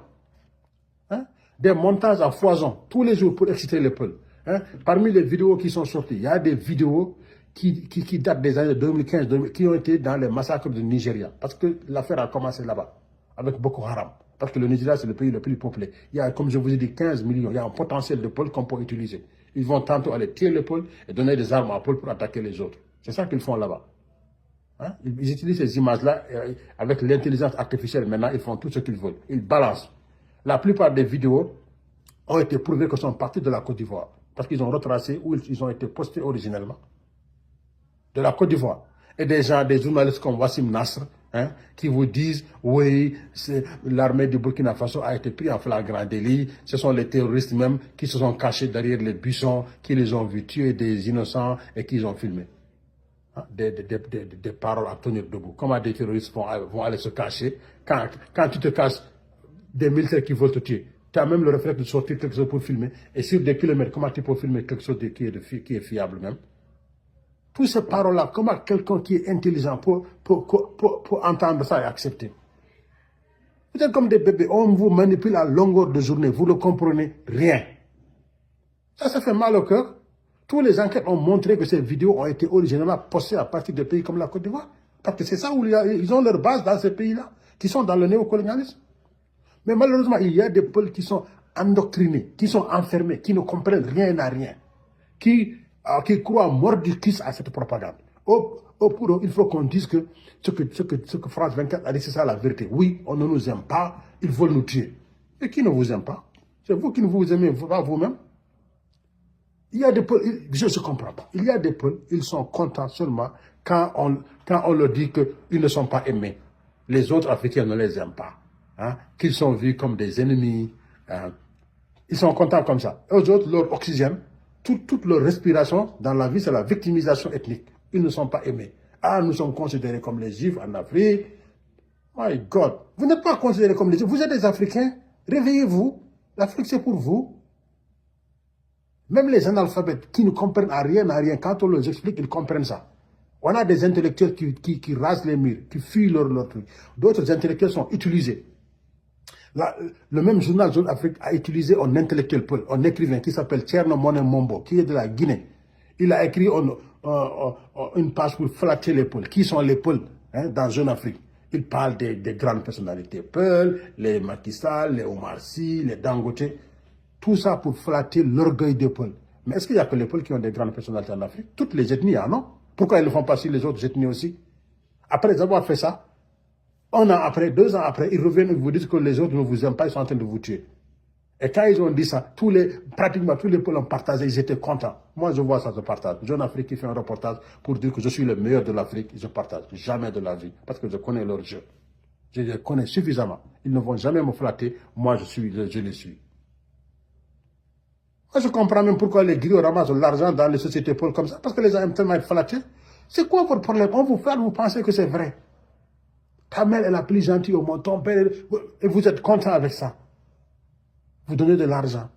Hein? Des montages à foison, tous les jours pour exciter les peuples. Hein? Parmi les vidéos qui sont sorties, il y a des vidéos qui datent des années 2015, qui ont été dans les massacres du Nigeria. Parce que l'affaire a commencé là-bas, avec Boko Haram. Parce que le Nigeria, c'est le pays le plus peuplé. Il y a, comme je vous ai dit, 15 millions. Il y a un potentiel de peuples qu'on peut utiliser. Ils vont tantôt aller tuer les peuples et donner des armes à peuples pour attaquer les autres. C'est ça qu'ils font là-bas. Hein? Ils utilisent ces images-là avec l'intelligence artificielle. Maintenant, ils font tout ce qu'ils veulent. Ils balancent. La plupart des vidéos ont été prouvées que sont parties de la Côte d'Ivoire. Parce qu'ils ont retracé où ils ont été postés originellement. De la Côte d'Ivoire. Et des gens, des journalistes comme Wassim Nasr, hein, qui vous disent, oui, l'armée du Burkina Faso a été prise en flagrant délit. Ce sont les terroristes même qui se sont cachés derrière les buissons, qui les ont vus tuer des innocents et qui les ont filmés. Hein, des paroles à tenir debout. Comment des terroristes vont aller se cacher quand tu te caches des militaires qui veulent te tuer? Tu as même le réflexe de sortir quelque chose pour filmer. Et sur des kilomètres, comment tu peux filmer quelque chose qui est fiable même? Toutes ces paroles-là, comment quelqu'un qui est intelligent peut entendre ça et accepter? Vous êtes comme des bébés, on vous manipule à longueur de journée, vous ne comprenez rien. Ça fait mal au cœur. Tous les enquêtes ont montré que ces vidéos ont été originellement postées à partir de pays comme la Côte d'Ivoire. Parce que c'est ça où ils ont leur base dans ces pays-là, qui sont dans le néocolonialisme. Mais malheureusement, il y a des peuples qui sont endoctrinés, qui sont enfermés, qui ne comprennent rien à rien, qui croient mordicus à cette propagande. Pour eux, il faut qu'on dise que ce que France 24 a dit, c'est ça la vérité. Oui, on ne nous aime pas, ils veulent nous tuer. Et qui ne vous aime pas? C'est vous qui ne vous aimez pas vous-même. Il y a des peuples, je ne comprends pas. Il y a des peuples, ils sont contents seulement quand on leur dit qu'ils ne sont pas aimés. Les autres Africains ne les aiment pas. Hein? Qu'ils sont vus comme des ennemis. Hein? Ils sont contents comme ça. Eux autres, leur oxygène, toute leur respiration dans la vie, c'est la victimisation ethnique. Ils ne sont pas aimés. Ah, nous sommes considérés comme les Juifs en Afrique. My God. Vous n'êtes pas considérés comme les Juifs. Vous êtes des Africains. Réveillez-vous. L'Afrique, c'est pour vous. Même les analphabètes qui ne comprennent à rien, quand on leur explique, ils comprennent ça. On a des intellectuels qui rasent les murs, qui fuient leur truc. D'autres intellectuels sont utilisés. Le même journal Zone Afrique a utilisé un intellectuel, un écrivain qui s'appelle Thierno Monet Mombo, qui est de la Guinée. Il a écrit une page pour flatter les Peuls. Qui sont les Peuls dans Zone Afrique? Il parle des grandes personnalités Peuls, les Macky Sall, les Omar Sy, les Dangote. Tout ça pour flatter l'orgueil des Peuls. Mais est-ce qu'il n'y a que les Peuls qui ont des grandes personnalités en Afrique? Toutes les ethnies, non? Pourquoi ils ne font pas sur les autres ethnies aussi? Après avoir fait ça, 1 an après, 2 ans après, ils reviennent et vous disent que les autres ne vous aiment pas, ils sont en train de vous tuer. Et quand ils ont dit ça, pratiquement tous les Peuls ont partagé, ils étaient contents. Moi, je vois ça, je partage. Jeune Afrique qui fait un reportage pour dire que je suis le meilleur de l'Afrique, je partage. Jamais de la vie, parce que je connais leur jeu. Je les connais suffisamment. Ils ne vont jamais me flatter. Moi, je les suis. Moi, je comprends même pourquoi les griots ramassent l'argent dans les sociétés Peuls comme ça, parce que les gens aiment tellement être flattés. C'est quoi votre problème? On vous flatte, vous pensez que c'est vrai. Ta mère est la plus gentille au monde, ton père, et vous êtes content avec ça. Vous donnez de l'argent.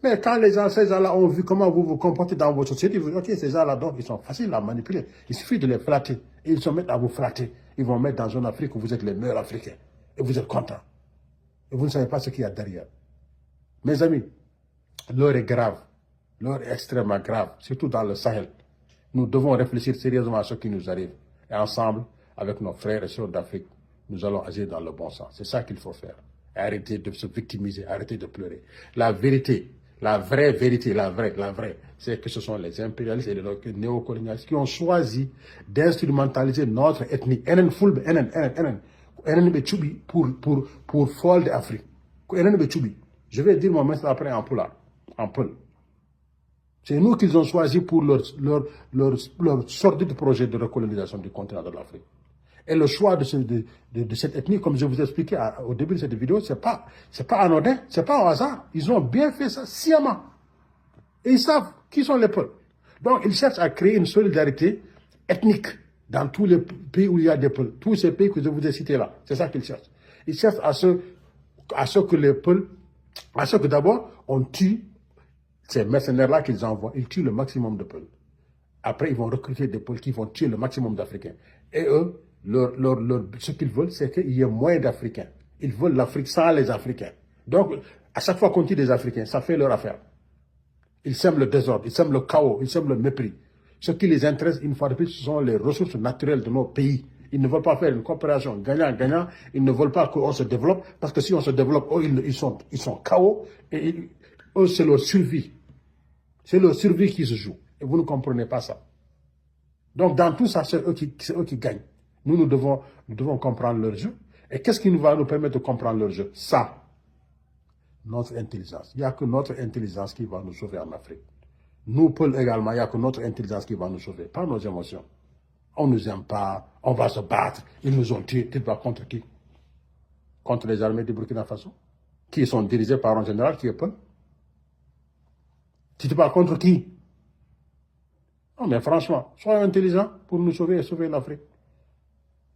Mais quand ces gens-là ont vu comment vous vous comportez dans votre société, ils vous disent, ok, ces gens-là, donc, ils sont faciles à manipuler. Il suffit de les flatter. Et ils se mettent à vous flatter. Ils vont mettre dans une Afrique où vous êtes les meilleurs Africains. Et vous êtes contents. Et vous ne savez pas ce qu'il y a derrière. Mes amis, l'heure est grave. L'heure est extrêmement grave, surtout dans le Sahel. Nous devons réfléchir sérieusement à ce qui nous arrive. Et ensemble, avec nos frères et sœurs d'Afrique, nous allons agir dans le bon sens. C'est ça qu'il faut faire. Et arrêter de se victimiser, arrêter de pleurer. La vérité, la vraie vérité, la vraie, c'est que ce sont les impérialistes et les néocolonialistes qui ont choisi d'instrumentaliser notre ethnie. Pour folle d'Afrique. Je vais dire mon message après en Peul. C'est nous qu'ils ont choisi pour leur sordide projet de recolonisation du continent de l'Afrique. Et le choix de cette ethnie, comme je vous ai expliqué au début de cette vidéo, c'est pas anodin, c'est pas au hasard. Ils ont bien fait ça sciemment. Et ils savent qui sont les peuples. Donc, ils cherchent à créer une solidarité ethnique dans tous les pays où il y a des peuples. Tous ces pays que je vous ai cités là. C'est ça qu'ils cherchent. Ils cherchent à ce que les peuples, à ce que d'abord, on tue ces mercenaires-là qu'ils envoient. Ils tuent le maximum de peuples. Après, ils vont recruter des pôles qui vont tuer le maximum d'Africains. Et eux, ce qu'ils veulent, c'est qu'il y ait moins d'Africains. Ils veulent l'Afrique sans les Africains. Donc, à chaque fois qu'on tue des Africains, ça fait leur affaire. Ils sèment le désordre, ils sèment le chaos, ils sèment le mépris. Ce qui les intéresse, une fois de plus, ce sont les ressources naturelles de nos pays. Ils ne veulent pas faire une coopération gagnant-gagnant. Ils ne veulent pas qu'on se développe. Parce que si on se développe, eux, ils sont chaos. Et eux, c'est leur survie. C'est leur survie qui se joue. Et vous ne comprenez pas ça. Donc, dans tout ça, c'est eux qui gagnent. Nous devons comprendre leur jeu. Et qu'est-ce qui va nous permettre de comprendre leur jeu? Ça. Notre intelligence. Il n'y a que notre intelligence qui va nous sauver en Afrique. Nous, Paul, également, il n'y a que notre intelligence qui va nous sauver, pas nos émotions. On ne nous aime pas, on va se battre, ils nous ont tués. Tu te bats contre qui? Contre les armées du Burkina Faso, qui sont dirigées par un général qui est Paul. Tu te bats contre qui? Non, mais franchement, soyons intelligents pour nous sauver et sauver l'Afrique.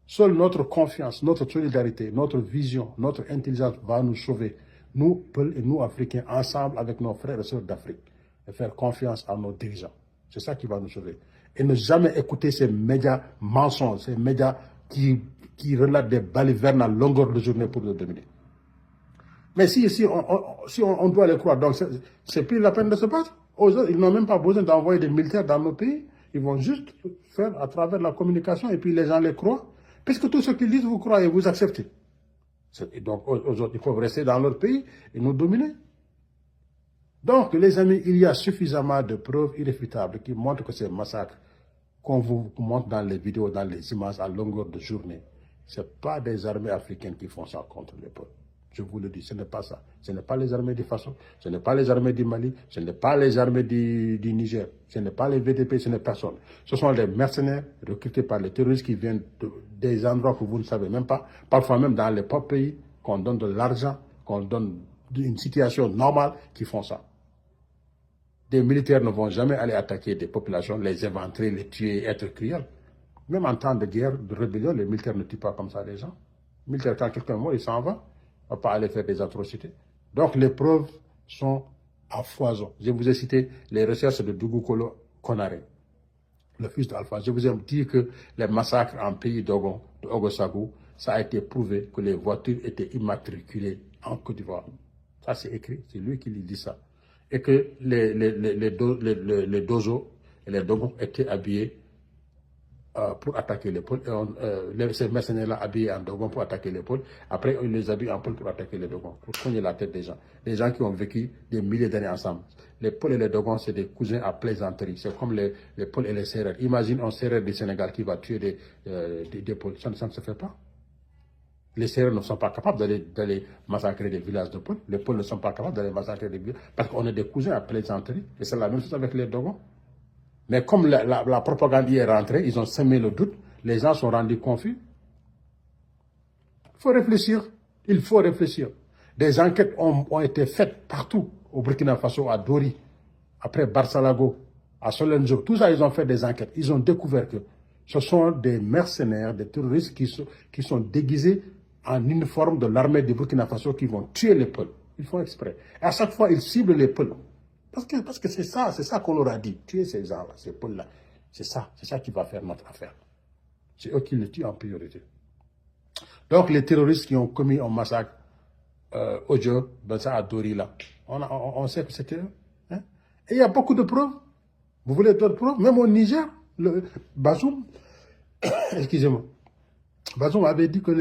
Seule notre confiance, notre solidarité, notre vision, notre intelligence va nous sauver. Nous, Peul et nous, Africains, ensemble avec nos frères et sœurs d'Afrique, et faire confiance à nos dirigeants. C'est ça qui va nous sauver. Et ne jamais écouter ces médias mensonges, ces médias qui relatent des balivernes à longueur de journée pour nous dominer. Mais si on doit les croire, donc c'est plus la peine de se battre. Ils n'ont même pas besoin d'envoyer des militaires dans nos pays. Ils vont juste faire à travers la communication et puis les gens les croient. Puisque tout ce qu'ils disent, vous croyez, vous acceptez. Et donc, aujourd'hui, il faut rester dans leur pays et nous dominer. Donc, les amis, il y a suffisamment de preuves irréfutables qui montrent que ces massacres qu'on vous montre dans les vidéos, dans les images à longueur de journée, ce n'est pas des armées africaines qui font ça contre les peuples. Je vous le dis, ce n'est pas ça. Ce n'est pas les armées du Faso, ce n'est pas les armées du Mali, ce n'est pas les armées du Niger, ce n'est pas les VDP, ce n'est personne. Ce sont des mercenaires recrutés par les terroristes qui viennent des endroits que vous ne savez même pas, parfois même dans les propres pays, qu'on donne de l'argent, qu'on donne une situation normale, qui font ça. Des militaires ne vont jamais aller attaquer des populations, les éventrer, les tuer, être cruels. Même en temps de guerre, de rébellion, les militaires ne tuent pas comme ça les gens. Les militaires, quand quelqu'un meurt, il s'en va. On ne va pas aller faire des atrocités. Donc les preuves sont à foison. Je vous ai cité les recherches de Dougou Kolo Konaré, le fils d'Alpha. Je vous ai dit que les massacres en pays d'Ogon, de Ogosagou, ça a été prouvé que les voitures étaient immatriculées en Côte d'Ivoire. Ça c'est écrit, c'est lui qui dit ça. Et que les Dozo et les Dogons étaient habillés pour attaquer les pôles. Ces mercenaires-là habillés en Dogon pour attaquer les pôles. Après, ils les habillent en pôle pour attaquer les Dogons, pour cogner la tête des gens. Les gens qui ont vécu des milliers d'années ensemble. Les pôles et les Dogons, c'est des cousins à plaisanterie. C'est comme les pôles et les Sérères. Imagine un Sérère du Sénégal qui va tuer des pôles. Ça ne se fait pas. Les Sérères ne sont pas capables d'aller massacrer des villages de pôles. Les pôles ne sont pas capables d'aller massacrer des villages. Parce qu'on est des cousins à plaisanterie. Et c'est la même chose avec les Dogons. Mais comme la propagande y est rentrée, ils ont semé le doute, les gens sont rendus confus. Il faut réfléchir. Il faut réfléchir. Des enquêtes ont été faites partout, au Burkina Faso, à Dori, après Barsalago, à Solenzo. Tout ça, ils ont fait des enquêtes. Ils ont découvert que ce sont des mercenaires, des terroristes qui sont déguisés en uniforme de l'armée du Burkina Faso qui vont tuer les peuples. Ils font exprès. Et à chaque fois, ils ciblent les peuples. Parce que c'est ça qu'on leur a dit. Tuer ces gens-là, ces pôles-là. C'est ça qui va faire notre affaire. C'est eux qui les tuent en priorité. Donc, les terroristes qui ont commis un massacre au Djo, à Dori, là, on sait que c'était eux. Hein? Et il y a beaucoup de preuves. Vous voulez d'autres preuves? Même au Niger, Bazoum, excusez-moi, Bazoum avait dit que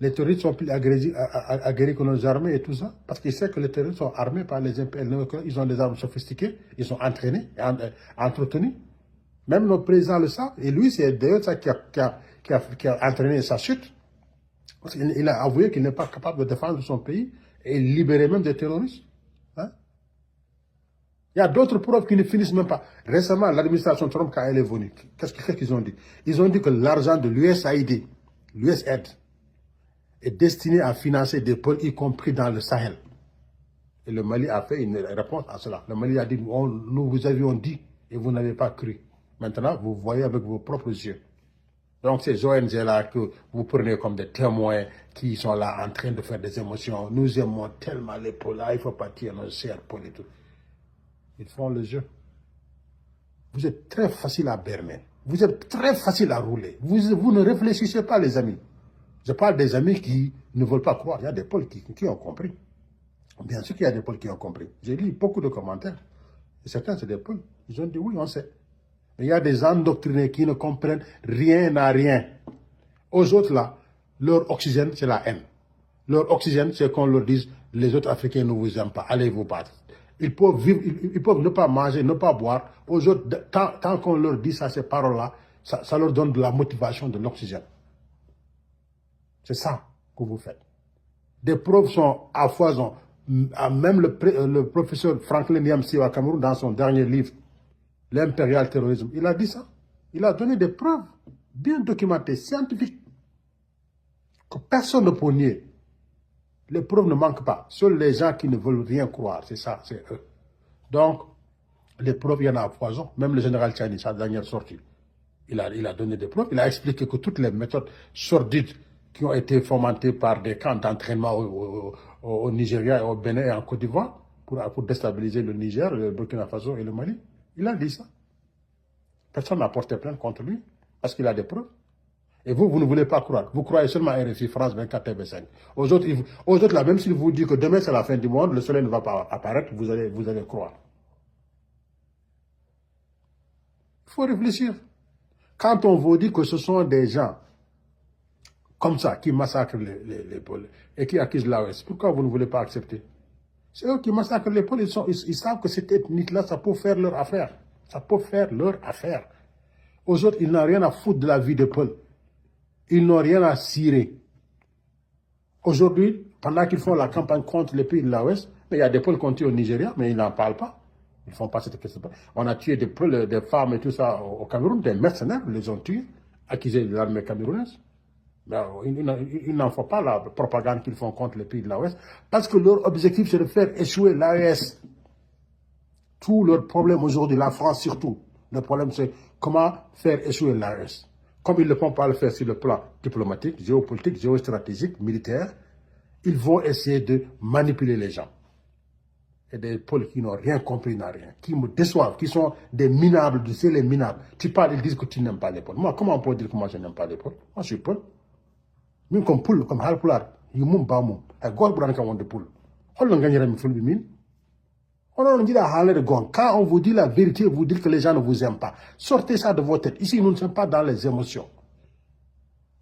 les terroristes sont plus aguerris que nos armées et tout ça, parce qu'il sait que les terroristes sont armés par les impériaux, ils ont des armes sophistiquées, ils sont entraînés, entretenus. Même nos présidents le savent, et lui, c'est d'ailleurs ça qui a entraîné sa chute. Parce qu'il a avoué qu'il n'est pas capable de défendre son pays et libérer même des terroristes. Hein? Il y a d'autres preuves qui ne finissent même pas. Récemment, l'administration Trump, quand elle est venue, qu'est-ce qu'ils ont dit? Ils ont dit que l'argent de l'USAID, l'USAID, est destiné à financer des pôles, y compris dans le Sahel. Et le Mali a fait une réponse à cela. Le Mali a dit, nous vous avions dit, et vous n'avez pas cru. Maintenant, vous voyez avec vos propres yeux. Donc, ces ONG-là que vous prenez comme des témoins qui sont là en train de faire des émotions. Nous aimons tellement les pôles là, il ne faut pas tuer nos chers pôles et tout. Ils font le jeu. Vous êtes très facile à berner. Vous êtes très facile à rouler. Vous ne réfléchissez pas, les amis. Je parle des amis qui ne veulent pas croire. Il y a des pôles qui ont compris. Bien sûr qu'il y a des pôles qui ont compris. J'ai lu beaucoup de commentaires. Et certains, c'est des pôles. Ils ont dit oui, on sait. Mais il y a des endoctrinés qui ne comprennent rien à rien. Aux autres, là, leur oxygène, c'est la haine. Leur oxygène, c'est qu'on leur dise, les autres Africains ne vous aiment pas, allez vous battre. Ils peuvent vivre, ils peuvent ne pas manger, ne pas boire. Aux autres, tant qu'on leur dit ça, ces paroles-là, ça leur donne de la motivation, de l'oxygène. C'est ça que vous faites. Des preuves sont à foison. Même le professeur Franklin Yamsi au Cameroun, dans son dernier livre, L'impérial terrorisme, il a dit ça. Il a donné des preuves bien documentées, scientifiques, que personne ne peut nier. Les preuves ne manquent pas. Seuls les gens qui ne veulent rien croire, c'est ça, c'est eux. Donc, les preuves, il y en a à foison. Même le général Tchani, sa dernière sortie, il a donné des preuves. Il a expliqué que toutes les méthodes sordides qui ont été fomentées par des camps d'entraînement au Nigeria, au Bénin et en Côte d'Ivoire, pour déstabiliser le Niger, le Burkina Faso et le Mali, il a dit ça. Personne n'a porté plainte contre lui parce qu'il a des preuves. Et vous, vous ne voulez pas croire. Vous croyez seulement à RFI, France 24, TV5. Aux autres, là, même s'ils vous disent que demain c'est la fin du monde, le soleil ne va pas apparaître, vous allez croire. Il faut réfléchir. Quand on vous dit que ce sont des gens comme ça qui massacrent les pôles et qui accusent l'AOS, pourquoi vous ne voulez pas accepter? C'est eux qui massacrent les pôles, ils savent que cette ethnie-là, ça peut faire leur affaire. Ça peut faire leur affaire. Aux autres, ils n'ont rien à foutre de la vie des pôles. Ils n'ont rien à cirer. Aujourd'hui, pendant qu'ils font la campagne contre les pays de l'AOS, il y a des pôles qu'on tue au Nigeria, mais ils n'en parlent pas. Ils ne font pas cette question. On a tué des pôles, des femmes et tout ça au Cameroun, des mercenaires, ils les ont tués, accusés de l'armée camerounaise. Mais ils n'en font pas la propagande qu'ils font contre les pays de l'AOS, parce que leur objectif, c'est de faire échouer l'AOS. Tout leur problème aujourd'hui, la France surtout, le problème c'est comment faire échouer l'AOS. Comme ils ne vont pas le faire sur le plan diplomatique, géopolitique, géostratégique, militaire, ils vont essayer de manipuler les gens. Et des pôles qui n'ont rien compris, qui me déçoivent, qui sont des minables, c'est les minables. Tu parles, ils disent que tu n'aimes pas les pôles. Moi, comment on peut dire que moi je n'aime pas les pôles? Moi, je suis pôle. Même comme poule, comme halpular, ils m'ont pas mon. Et gol branca on de poule. On l'a gagné à me mine. On dit la halle de gon. Quand on vous dit la vérité, vous dites que les gens ne vous aiment pas. Sortez ça de votre tête. Ici, nous ne sommes pas dans les émotions.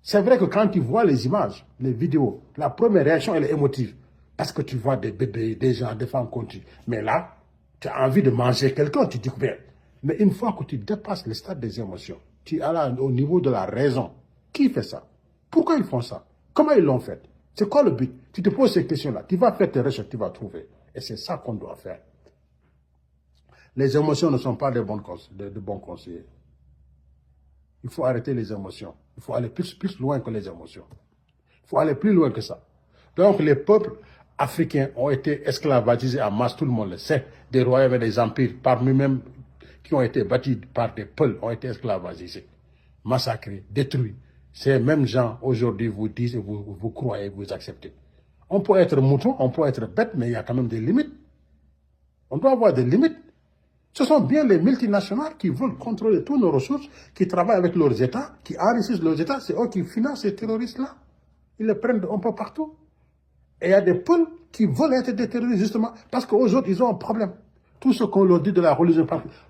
C'est vrai que quand tu vois les images, les vidéos, la première réaction, elle est émotive. Parce que tu vois des bébés, des gens, des femmes contues. Mais là, tu as envie de manger quelqu'un, tu dis que bien. Mais une fois que tu dépasses le stade des émotions, tu es là au niveau de la raison. Qui fait ça? Pourquoi ils font ça? Comment ils l'ont fait? C'est quoi le but? Tu te poses ces questions-là. Tu vas faire tes recherches, tu vas trouver. Et c'est ça qu'on doit faire. Les émotions ne sont pas de bons conseillers. Il faut arrêter les émotions. Il faut aller plus loin que les émotions. Il faut aller plus loin que ça. Donc les peuples africains ont été esclavagisés en masse, tout le monde le sait. Des royaumes et des empires, parmi même qui ont été bâtis par des peuples, ont été esclavagisés, massacrés, détruits. Ces mêmes gens aujourd'hui vous disent et vous croyez, vous acceptez. On peut être mouton, on peut être bête, mais il y a quand même des limites. On doit avoir des limites. Ce sont bien les multinationales qui veulent contrôler toutes nos ressources, qui travaillent avec leurs États, qui enrichissent leurs États. C'est eux qui financent ces terroristes-là. Ils les prennent un peu partout. Et il y a des peuples qui veulent être des terroristes justement parce qu'aux autres, ils ont un problème. Tout ce qu'on leur dit de la religion,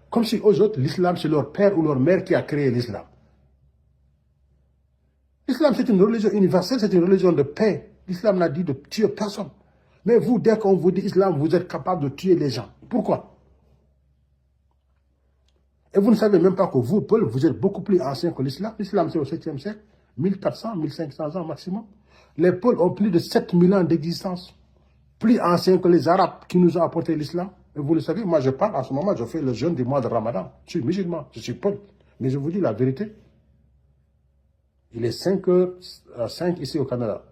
comme si aux autres, l'islam, c'est leur père ou leur mère qui a créé l'islam. L'islam, c'est une religion universelle, c'est une religion de paix. L'islam n'a dit de tuer personne. Mais vous, dès qu'on vous dit islam, vous êtes capable de tuer les gens. Pourquoi? Et vous ne savez même pas que vous, Paul, vous êtes beaucoup plus ancien que l'islam. L'islam, c'est au 7e siècle, 1400, 1500 ans maximum. Les Peuls ont plus de 7000 ans d'existence. Plus anciens que les Arabes qui nous ont apporté l'islam. Et vous le savez, moi je parle en ce moment, je fais le jeûne du mois de Ramadan. Je suis musulman, je suis Paul. Mais je vous dis la vérité. Il est 5h05 ici au Canada.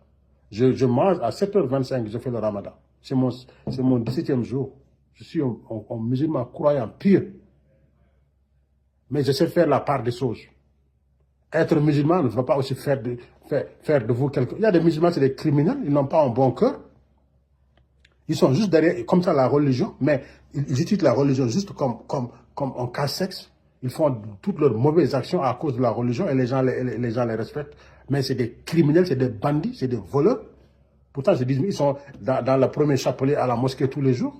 Je mange à 7h25, je fais le Ramadan. C'est mon 17e jour. Je suis un musulman croyant pire. Mais je sais faire la part des choses. Être musulman ne va pas aussi faire de vous quelqu'un. Il y a des musulmans, c'est des criminels, ils n'ont pas un bon cœur. Ils sont juste derrière, comme ça, la religion, mais ils utilisent la religion juste comme un casse-sexe. Ils font toutes leurs mauvaises actions à cause de la religion et les gens les respectent. Mais c'est des criminels, c'est des bandits, c'est des voleurs. Pourtant, je dis, ils sont dans le premier chapelet à la mosquée tous les jours.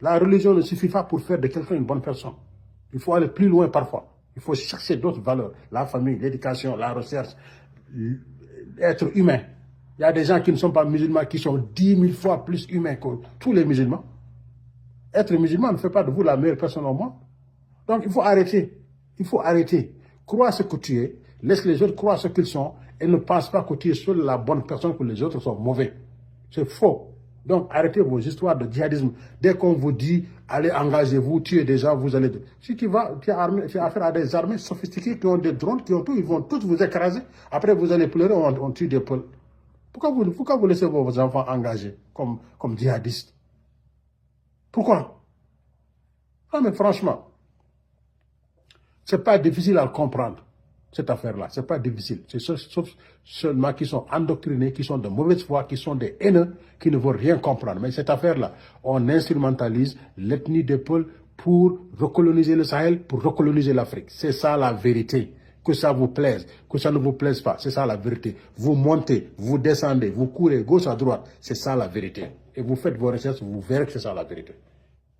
La religion ne suffit pas pour faire de quelqu'un une bonne personne. Il faut aller plus loin parfois. Il faut chercher d'autres valeurs. La famille, l'éducation, la recherche, être humain. Il y a des gens qui ne sont pas musulmans, qui sont 10 000 fois plus humains que tous les musulmans. Être musulman ne fait pas de vous la meilleure personne au monde. Donc il faut arrêter. Il faut arrêter. Crois ce que tu es. Laisse les autres croire ce qu'ils sont. Et ne pense pas que tu es seul la bonne personne, que les autres sont mauvais. C'est faux. Donc arrêtez vos histoires de djihadisme. Dès qu'on vous dit, allez, engagez-vous, tuez des gens, vous allez... Si tu as affaire à des armées sophistiquées qui ont des drones, qui ont tout, ils vont tous vous écraser. Après, vous allez pleurer, on tue des peuples. Pourquoi vous laissez vos enfants engagés comme djihadistes? Pourquoi? Non, mais franchement, c'est pas difficile à comprendre, cette affaire-là. C'est pas difficile. C'est sauf seulement qui sont endoctrinés, qui sont de mauvaise foi, qui sont des haineux, qui ne veulent rien comprendre. Mais cette affaire-là, on instrumentalise l'ethnie des peuples pour recoloniser le Sahel, pour recoloniser l'Afrique. C'est ça la vérité. Que ça vous plaise, que ça ne vous plaise pas, c'est ça la vérité. Vous montez, vous descendez, vous courez gauche à droite, c'est ça la vérité. Et vous faites vos recherches, vous verrez que c'est ça la vérité.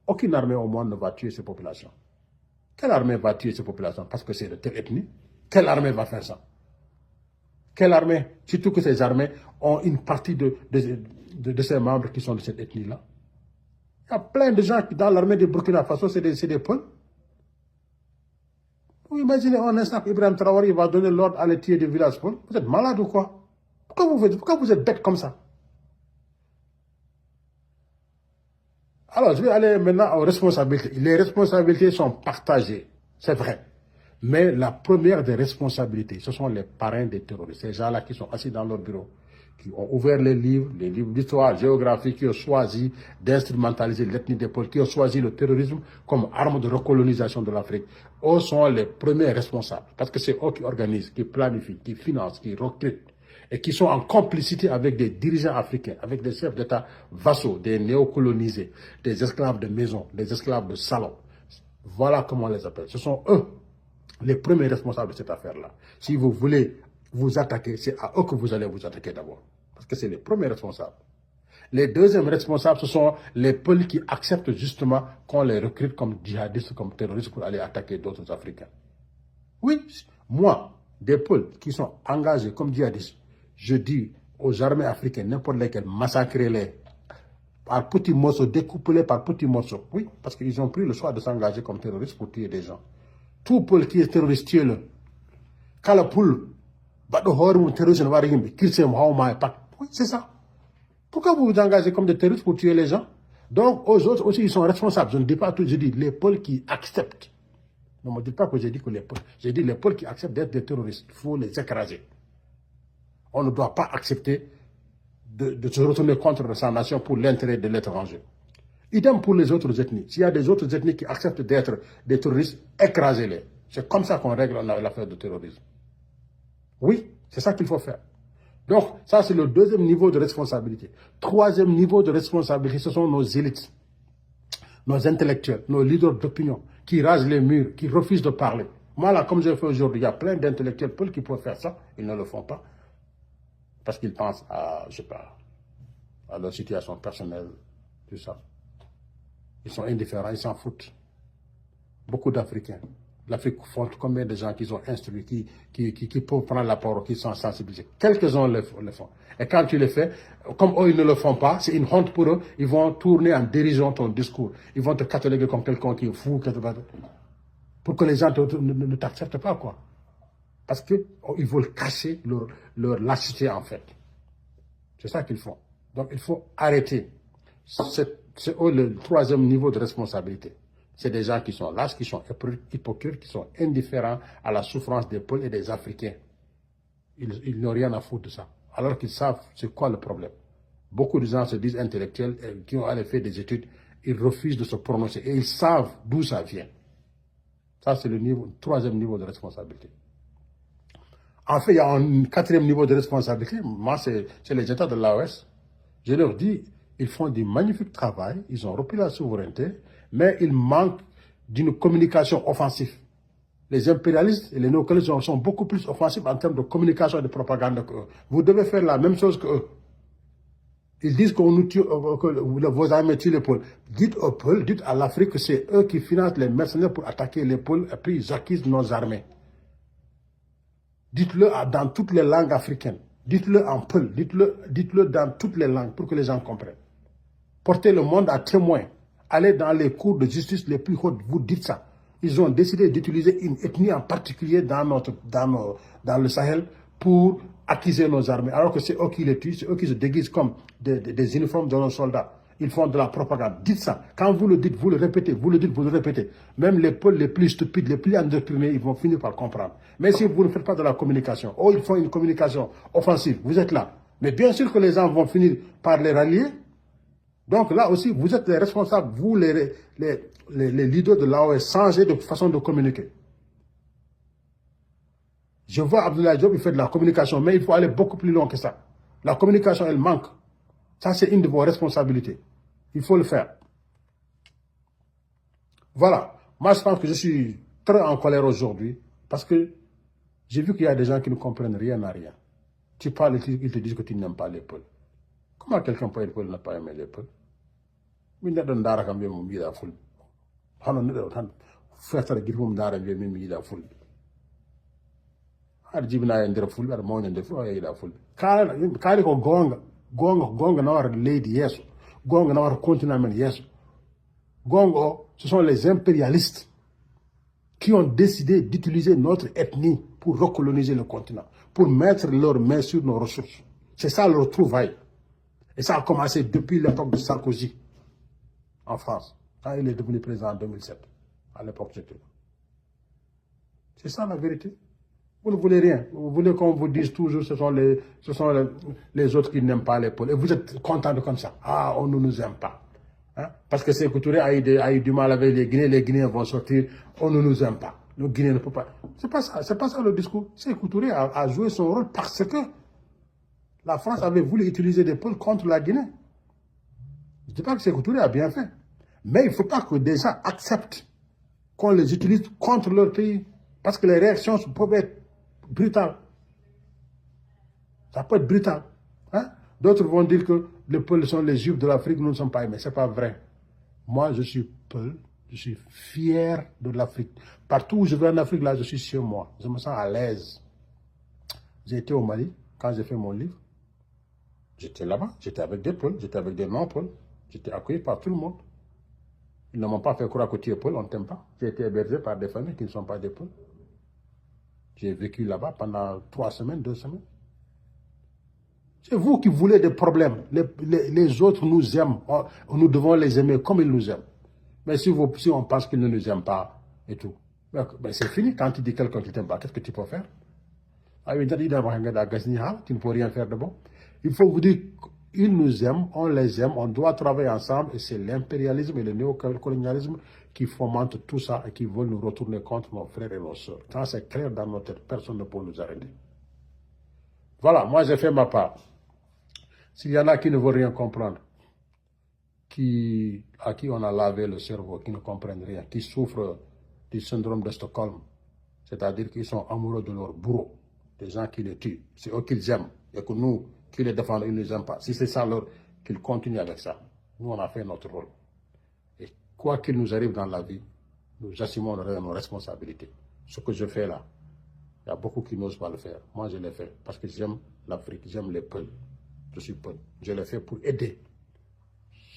Aucune armée au monde ne va tuer ces populations. Quelle armée va tuer ces populations parce que c'est de telle ethnie? Quelle armée va faire ça? Quelle armée? Surtout que ces armées ont une partie de ces membres qui sont de cette ethnie-là. Il y a plein de gens qui, dans l'armée de Burkina Faso, c'est des Peuls. Vous imaginez un instant qu'Ibrahim Traoré va donner l'ordre à les tuer des villages Peuls? Vous êtes malade ou quoi? Pourquoi vous êtes bête comme ça? Alors, je vais aller maintenant aux responsabilités. Les responsabilités sont partagées, c'est vrai. Mais la première des responsabilités, ce sont les parrains des terroristes. Ces gens-là qui sont assis dans leur bureau, qui ont ouvert les livres d'histoire, géographie, qui ont choisi d'instrumentaliser l'ethnie des peuples, qui ont choisi le terrorisme comme arme de recolonisation de l'Afrique. Eux sont les premiers responsables. Parce que c'est eux qui organisent, qui planifient, qui financent, qui recrutent. Et qui sont en complicité avec des dirigeants africains, avec des chefs d'État vassaux, des néocolonisés, des esclaves de maison, des esclaves de salon. Voilà comment on les appelle. Ce sont eux les premiers responsables de cette affaire-là. Si vous voulez vous attaquer, c'est à eux que vous allez vous attaquer d'abord. Parce que c'est les premiers responsables. Les deuxièmes responsables, ce sont les peuples qui acceptent justement qu'on les recrute comme djihadistes, comme terroristes pour aller attaquer d'autres Africains. Oui, moi, des peuples qui sont engagés comme djihadistes, je dis aux armées africaines, n'importe lesquelles, massacrez-les par petits morceaux, découpez-les par petits morceaux. Oui, parce qu'ils ont pris le choix de s'engager comme terroristes pour tuer des gens. Tout peuple qui est terroriste, tuez-le. Kalapoul, oui, c'est ça. Pourquoi vous vous engagez comme des terroristes pour tuer les gens? Donc, aux autres aussi, ils sont responsables. Je ne dis pas tout, je dis les peuples qui acceptent. Ne me dites pas que j'ai dit que les peuples. J'ai dit les peuples qui acceptent d'être des terroristes. Il faut les écraser. On ne doit pas accepter de se retourner contre sa nation pour l'intérêt de l'étranger. Idem pour les autres ethnies. S'il y a des autres ethnies qui acceptent d'être des terroristes, écrasez-les. C'est comme ça qu'on règle l'affaire du terrorisme. Oui, c'est ça qu'il faut faire. Donc, ça c'est le deuxième niveau de responsabilité. Troisième niveau de responsabilité, ce sont nos élites, nos intellectuels, nos leaders d'opinion, qui rasent les murs, qui refusent de parler. Moi là, comme je le fais aujourd'hui, il y a plein d'intellectuels qui peuvent faire ça, ils ne le font pas. Parce qu'ils pensent à, je sais pas, à leur situation personnelle, tout ça. Ils sont indifférents, ils s'en foutent. Beaucoup d'Africains. L'Afrique compte combien de gens qui ont instruits, qui peuvent prendre la parole, qui sont sensibilisés. Quelques-uns le font. Et quand tu le fais, comme eux, ils ne le font pas, c'est une honte pour eux, ils vont tourner en dirigeant ton discours. Ils vont te cataloguer comme quelqu'un qui est fou, pour que les gens ne t'acceptent pas, quoi. Parce qu'ils veulent cacher leur lâcheté, en fait. C'est ça qu'ils font. Donc, il faut arrêter. C'est le troisième niveau de responsabilité. C'est des gens qui sont lâches, qui sont hypocrites, qui sont indifférents à la souffrance des peuples et des Africains. Ils n'ont rien à foutre de ça. Alors qu'ils savent c'est quoi le problème. Beaucoup de gens se disent intellectuels, qui ont fait des études, ils refusent de se prononcer et ils savent d'où ça vient. Ça, c'est le troisième niveau de responsabilité. En fait, il y a un quatrième niveau de responsabilité. Moi, c'est les États de l'AOS. Je leur dis, ils font du magnifique travail, ils ont repris la souveraineté, mais il manque d'une communication offensive. Les impérialistes et les néocolonialistes sont beaucoup plus offensifs en termes de communication et de propagande qu'eux. Vous devez faire la même chose qu'eux. Ils disent qu'on nous tue, que vos armées tuent les Peuls. Dites aux Peuls, dites à l'Afrique que c'est eux qui financent les mercenaires pour attaquer les Peuls et puis ils acquisent nos armées. Dites-le dans toutes les langues africaines. Dites-le en Peul. Dites-le dans toutes les langues pour que les gens comprennent. Portez le monde à témoin. Allez dans les cours de justice les plus hautes. Vous dites ça. Ils ont décidé d'utiliser une ethnie en particulier dans le Sahel pour acquiser nos armées. Alors que c'est eux qui les tuent, c'est eux qui se déguisent comme des uniformes de nos soldats. Ils font de la propagande. Dites ça. Quand vous le dites, vous le répétez. Vous le dites, vous le répétez. Même les peuples les plus stupides, les plus endoctrinés, ils vont finir par comprendre. Mais si vous ne faites pas de la communication, oh, ils font une communication offensive, vous êtes là. Mais bien sûr que les gens vont finir par les rallier. Donc là aussi, vous êtes les responsables, vous les leaders de l'AOS, changer de façon de communiquer. Je vois Abdoulaye Diop, il fait de la communication, mais il faut aller beaucoup plus loin que ça. La communication, elle manque. Ça, c'est une de vos responsabilités. Il faut le faire. Voilà. Moi, je pense que je suis très en colère aujourd'hui parce que j'ai vu qu'il y a des gens qui ne comprennent rien à rien. Tu parles, ils te disent que tu n'aimes pas les Peuls. Comment quelqu'un peut être Peul ne pas aimer les Peuls? Mais ne donne d'ara comme mon vida full. Hano ne donne faire ça de guillemot d'ara bien mon vida full. Har jibna ya ndere full, har mo ne ndere full, ya full. Kali ko gonga na war lady yeso. Gonga na war continent men yeso. Gongo, ce sont les impérialistes qui ont décidé d'utiliser notre ethnie pour recoloniser le continent, pour mettre leurs mains sur nos ressources. C'est ça leur trouvaille. Et ça a commencé depuis l'époque de Sarkozy, en France, quand il est devenu président en 2007. À l'époque, j'étais là. C'est ça la vérité. Vous ne voulez rien. Vous voulez qu'on vous dise toujours ce sont les autres qui n'aiment pas les Peuls. Et vous êtes content de comme ça. Ah, on ne nous aime pas. Hein? Parce que Sékou Touré a eu du mal avec les Guinéens. Les Guinéens vont sortir. On ne nous aime pas. Le Guinéen ne peut pas. C'est pas ça. C'est pas ça le discours. Sékou Touré a joué son rôle parce que la France avait voulu utiliser des Peuls contre la Guinée. Je ne dis pas que Sékou Touré a bien fait. Mais il ne faut pas que des gens acceptent qu'on les utilise contre leur pays. Parce que les réactions peuvent être brutales. Ça peut être brutal. Hein? D'autres vont dire que les Peuls sont les Juifs de l'Afrique, nous ne sommes pas aimés. Ce n'est pas vrai. Moi, je suis Peul. Je suis fier de l'Afrique. Partout où je vais en Afrique, là, je suis chez moi. Je me sens à l'aise. J'ai été au Mali quand j'ai fait mon livre. J'étais là-bas. J'étais avec des Peuls. J'étais avec des non-Peuls. J'étais accueilli par tout le monde. Ils ne m'ont pas fait croire que tu es Peul, on ne t'aime pas. J'ai été hébergé par des familles qui ne sont pas des Peuls. J'ai vécu là-bas pendant 3 semaines, 2 semaines. C'est vous qui voulez des problèmes. Les autres nous aiment. Nous devons les aimer comme ils nous aiment. Mais si on pense qu'ils ne nous aiment pas et tout, ben c'est fini. Quand tu dis quelqu'un qui ne t'aime pas, qu'est-ce que tu peux faire? Tu ne peux rien faire de bon. Il faut vous dire qu'ils nous aiment, on les aime, on doit travailler ensemble. Et c'est l'impérialisme et le néocolonialisme qui fomentent tout ça et qui veulent nous retourner contre nos frères et nos sœurs. Quand c'est clair dans notre tête, personne ne peut nous arrêter. Voilà, moi j'ai fait ma part. S'il y en a qui ne veulent rien comprendre, à qui on a lavé le cerveau, qui ne comprennent rien, qui souffrent du syndrome de Stockholm, c'est-à-dire qu'ils sont amoureux de leur bourreau, des gens qui les tuent, c'est eux qu'ils aiment, et que nous, qui les défendons, ils ne nous aiment pas. Si c'est ça, qu'ils continuent avec ça. Nous, on a fait notre rôle. Et quoi qu'il nous arrive dans la vie, nous assumons nos responsabilités. Ce que je fais là, il y a beaucoup qui n'osent pas le faire. Moi, je l'ai fait parce que j'aime l'Afrique, j'aime les Peuls. Je suis Peul. Je l'ai fait pour aider.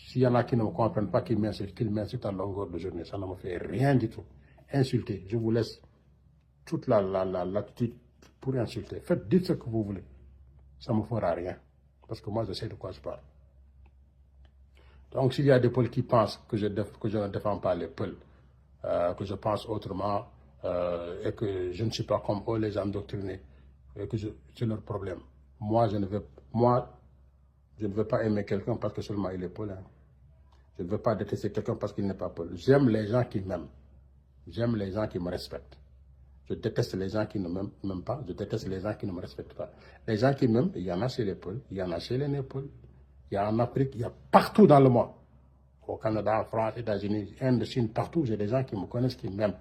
S'il y en a qui ne me comprennent pas, qu'ils m'insultent à longueur de journée, ça ne me fait rien du tout. Insulter, je vous laisse toute l'attitude pour insulter. Dites ce que vous voulez. Ça ne me fera rien. Parce que moi, je sais de quoi je parle. Donc, s'il y a des Peuls qui pensent que je ne défends pas les Peuls, que je pense autrement, et que je ne suis pas comme eux, les endoctrinés, et que c'est leur problème. Moi, je ne veux pas aimer quelqu'un parce que seulement il est Peul. Hein. Je ne veux pas détester quelqu'un parce qu'il n'est pas Peul. J'aime les gens qui m'aiment. J'aime les gens qui me respectent. Je déteste les gens qui ne m'aiment pas. Je déteste les gens qui ne me respectent pas. Les gens qui m'aiment, il y en a chez les Peuls, il y en a chez les Népeuls, il y a en Afrique, il y a partout dans le monde. au Canada, en France, États-Unis, Inde, Chine, partout, j'ai des gens qui me connaissent, qui m'aiment.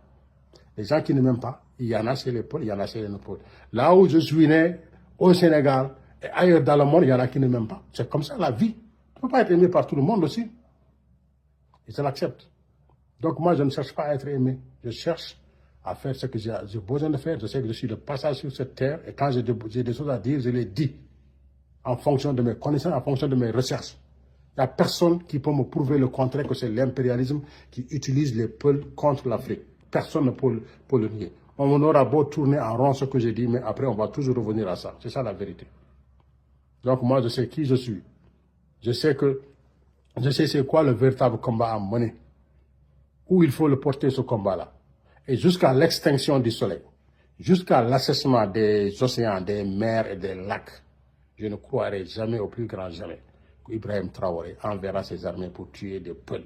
Les gens qui ne m'aiment pas, il y en a chez les Peuls, il y en a chez les non-Peuls. Là où je suis né, au Sénégal, et ailleurs dans le monde, il y en a qui ne m'aiment pas. C'est comme ça la vie. Tu ne peux pas être aimé par tout le monde aussi. Et je l'accepte. Donc moi, je ne cherche pas à être aimé. Je cherche à faire ce que j'ai besoin de faire. Je sais que je suis de passage sur cette terre. Et quand j'ai des choses à dire, je les dis. En fonction de mes connaissances, en fonction de mes recherches. Il n'y a personne qui peut me prouver le contraire que c'est l'impérialisme qui utilise les Peuls contre l'Afrique. Personne ne peut le nier. On aura beau tourner en rond ce que j'ai dit, mais après on va toujours revenir à ça. C'est ça la vérité. Donc moi, je sais qui je suis. Je sais c'est quoi le véritable combat à mener. Où il faut le porter ce combat-là. Et jusqu'à l'extinction du soleil, jusqu'à l'assèchement des océans, des mers et des lacs, je ne croirai jamais, au plus grand jamais, qu'Ibrahim Traoré enverra ses armées pour tuer des Peuls.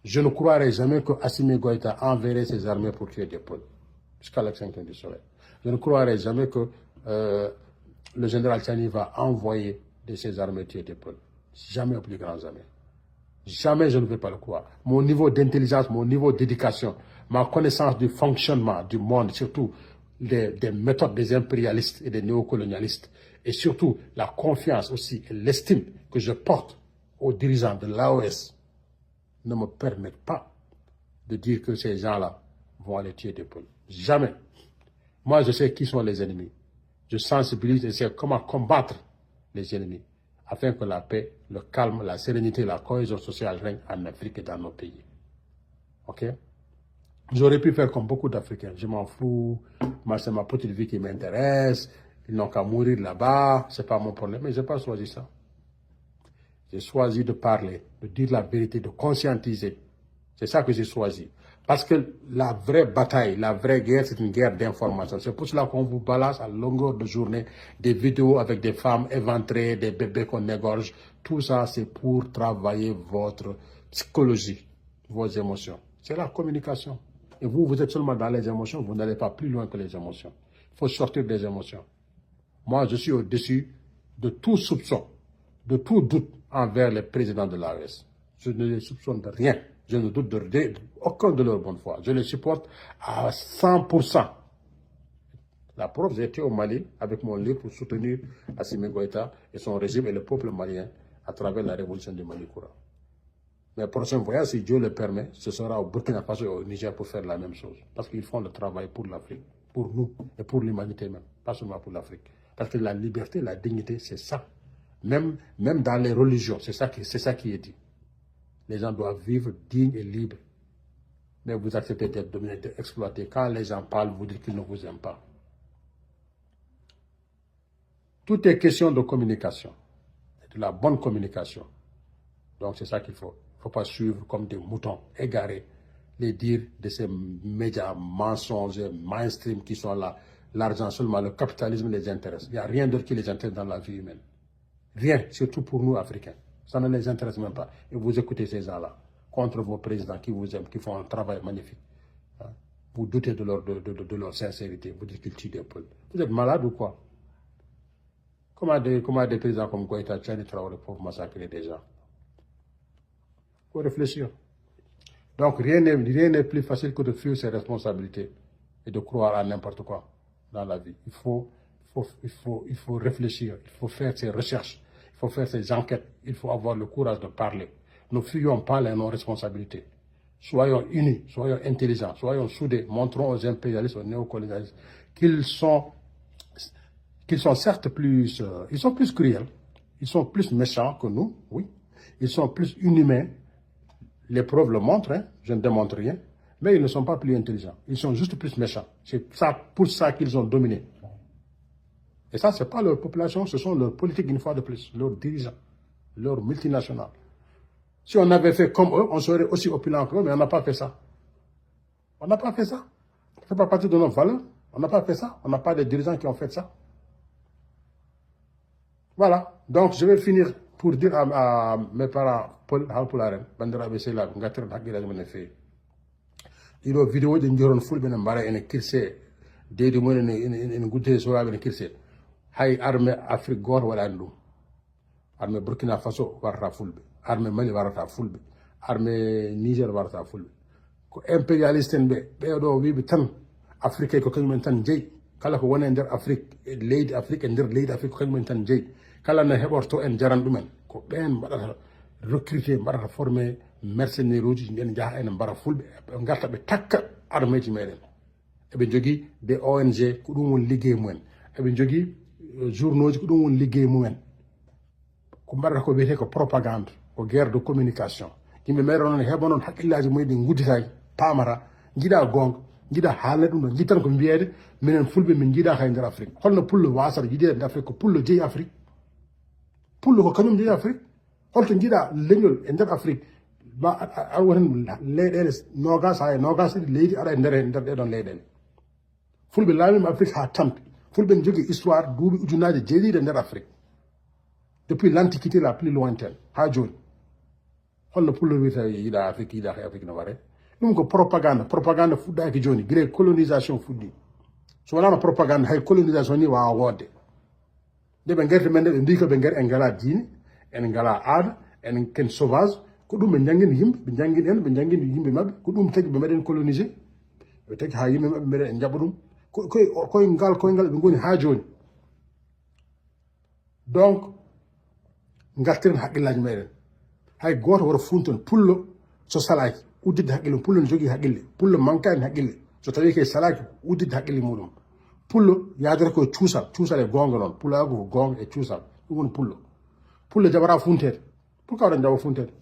Je ne croirai jamais que Assimi Goïta enverrait ses armées pour tuer des Peuls, jusqu'à l'extinction du soleil. Je ne croirai jamais que le général Tchani va envoyer de ses armées tuer des Peuls. Jamais, au plus grand jamais. Jamais je ne vais pas le croire. Mon niveau d'intelligence, mon niveau d'éducation, ma connaissance du fonctionnement du monde, surtout des méthodes des impérialistes et des néocolonialistes, et surtout la confiance aussi et l'estime que je porte aux dirigeants de l'AOS, ne me permettent pas de dire que ces gens-là vont aller tuer des Peuls. Jamais. Moi, je sais qui sont les ennemis. Je sensibilise et sais comment combattre les ennemis, afin que la paix, le calme, la sérénité, la cohésion sociale règnent en Afrique et dans nos pays. Ok? J'aurais pu faire comme beaucoup d'Africains. Je m'en fous. Moi, c'est ma petite vie qui m'intéresse. Ils n'ont qu'à mourir là-bas. Ce n'est pas mon problème. Mais je n'ai pas choisi ça. J'ai choisi de parler, de dire la vérité, de conscientiser. C'est ça que j'ai choisi. Parce que la vraie bataille, la vraie guerre, c'est une guerre d'information. C'est pour cela qu'on vous balance à longueur de journée des vidéos avec des femmes éventrées, des bébés qu'on égorge. Tout ça, c'est pour travailler votre psychologie, vos émotions. C'est la communication. Et vous, vous êtes seulement dans les émotions, vous n'allez pas plus loin que les émotions. Il faut sortir des émotions. Moi, je suis au-dessus de tout soupçon, de tout doute envers les présidents de l'AES. Je ne les soupçonne de rien. Je ne doute aucun de leur bonne foi. Je les supporte à 100%. La preuve, j'ai été au Mali avec mon livre pour soutenir Assimi Goïta et son régime et le peuple malien à travers la révolution du Mali courant. Mes prochains voyages, si Dieu le permet, ce sera au Burkina Faso et au Niger pour faire la même chose. Parce qu'ils font le travail pour l'Afrique, pour nous et pour l'humanité même, pas seulement pour l'Afrique. Parce que la liberté, la dignité, c'est ça. Même dans les religions, c'est ça qui est dit. Les gens doivent vivre dignes et libres. Mais vous acceptez d'être dominé, d'être exploité. Quand les gens parlent, vous dites qu'ils ne vous aiment pas. Tout est question de communication, de la bonne communication. Donc c'est ça qu'il faut. Il ne faut pas suivre comme des moutons égarés les dires de ces médias mensonges, mainstream qui sont là. L'argent seulement, le capitalisme les intéresse. Il n'y a rien d'autre qui les intéresse dans la vie humaine. Rien, surtout pour nous Africains. Ça ne les intéresse même pas. Et vous écoutez ces gens-là, contre vos présidents qui vous aiment, qui font un travail magnifique. Vous doutez de leur sincérité, vous dites qu'ils tuent des peuples. Vous êtes malade ou quoi? Comment des présidents comme Goïta, Tchani Traoré peuvent massacrer des gens? Il faut réfléchir. Donc rien n'est plus facile que de fuir ses responsabilités et de croire à n'importe quoi dans la vie. Il faut réfléchir, il faut faire ses recherches. Il faut faire ses enquêtes, il faut avoir le courage de parler. Ne fuyons pas nos responsabilités. Soyons unis, soyons intelligents, soyons soudés. Montrons aux impérialistes, aux néocolonialistes qu'ils sont certes plus... ils sont plus cruels, ils sont plus méchants que nous, oui. Ils sont plus inhumains. Les preuves le montrent, hein, je ne démontre rien. Mais ils ne sont pas plus intelligents. Ils sont juste plus méchants. C'est pour ça qu'ils ont dominé. Et ça, ce n'est pas leur population, ce sont leurs politiques une fois de plus, leurs dirigeants, leurs multinationales. Si on avait fait comme eux, on serait aussi opulent qu'eux, mais on n'a pas fait ça. On n'a pas fait ça. Ça ne fait pas partie de nos valeurs. On n'a pas fait ça. On n'a pas de dirigeants qui ont fait ça. Voilà. Donc, je vais finir pour dire à mes parents, Paul Halpularen, Bandera Bessela, Ngater Nakira Menefe. Il y a une vidéo de Njoron Ful Benambara et Kirse, Dédé Moune et Gouté Sora et Kirse. Hay armée Afrique Gor wala andum armée Burkina Faso warra fulbe armée Mali warata fulɓe armée Niger warata fulɓe ko impérialiste en ɓe ɓeɗo wiɓe tan afrique ko kañumen tan jeeyi kala ko woni e nder afrique leydi afrique e nder leydi afrique ko kañumen tan jeeyi kala no heɓorto en jaran ɗumen ko ɓen mbaɗata recruté mbaɗata formé mercenaire uji ɓen jaaha ene mbara fulɓe ɓe garta ɓe takka armée ji meɗen eɓe jogui des ONG ko ɗum woni liggey mumen eɓe jogui journaux ji ko ɗum woni liggey mumen ko mbaɗata ko wiyete ko propagande ko guerre de communication yimɓe meɗo noon heɓa noon haqqillaji mumen gudditaki pamata jiiɗa gonga jiiɗa haalne ɗum ɗon jittan ko mbiyede minen fulɓe min jiiɗa kay nder afrique holno pullo wasata yiɗede nder afrique ko pullo jeeyi afrique pullo ko kañum jeeyi afrique holto jiiɗa leñol e nder afrique ma aɗa woten leyɗele nogas ha e nogas ɗiɗi leydi aɗa e nder ɗeɗon leyɗele fulɓe laamima afrique ha tampi fulɓe ne jogui histoire duuɓi ujunaje jeeɗiɗe nder afrique depuis l'antiquité la plus lointaine ha joni holno pullo wiyata yiiɗa afrique yiiɗa kay afrique no waɗe ɗum ko propagande fuɗɗaki joni guila colonisation fuɗɗi so wonano propagande hay colonisation ni wawa wodde nde ɓe guerti men nde ɓe mbi ko ɓe guer en ngala diine en ngala aada en ken sauvage ko ɗum ɓe jangguini yimɓe ɓe jangguini en ɓe jangguini yimɓe mabɓe ko ɗum tagui ɓe meɗen colonisé ɓe tagui ha yimɓe mabɓe meɗen jaɓa ɗum koyngal ɓe goni ha joni donc gartiren haqqillaji meɗen hay goto woto funton pullo so salaki uddidde haqqille pullo ne jogui haqqille pullo manka en haqqille so tawi ke salaki uddidde haqqille muɗum pullo yadata koye cuusal e gonga noon pullo yago ko gonga e cuusal ɗum woni pullo jaɓata funtede pourquoi waɗa jaɓa funtede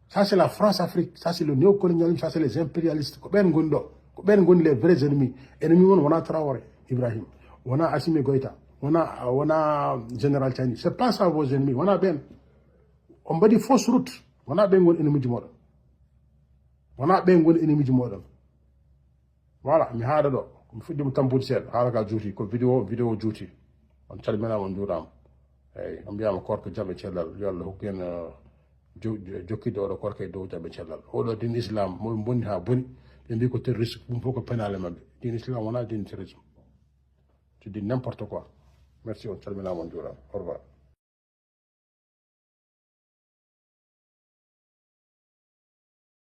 ça c'est la France Afrique ça c'est le néocolonialisme ça c'est les impérialistes ko ɓen goni ɗo ko ɓen goni les vrais ennemis ennemi won wona Traoré Ibrahim wona Assimi Goïta wona général Tiani c'est pas ça vos ennemis wona ɓen on mbaɗi fausse route wona ɓen goni ennemi ji moɗon wona ɓen goni ennemi ji moɗon voilà mi haɗa ɗo mi fuɗɗima tampude seeɗa haala ka juuti ko vidéo juuti on calminama on juurama eyyi on mbiyama korko jaɓe cellal yo Allah hokku en jokkidde oɗo korko e dow jaɓe cellal oɗo din islam moɓe bonni ha boni ɓe mbi ko terroriste ɗum fof ko pénale mabɓe din islam wona din terrorisme c'est dit n'importe quoi merci on calminama on juurama au revoir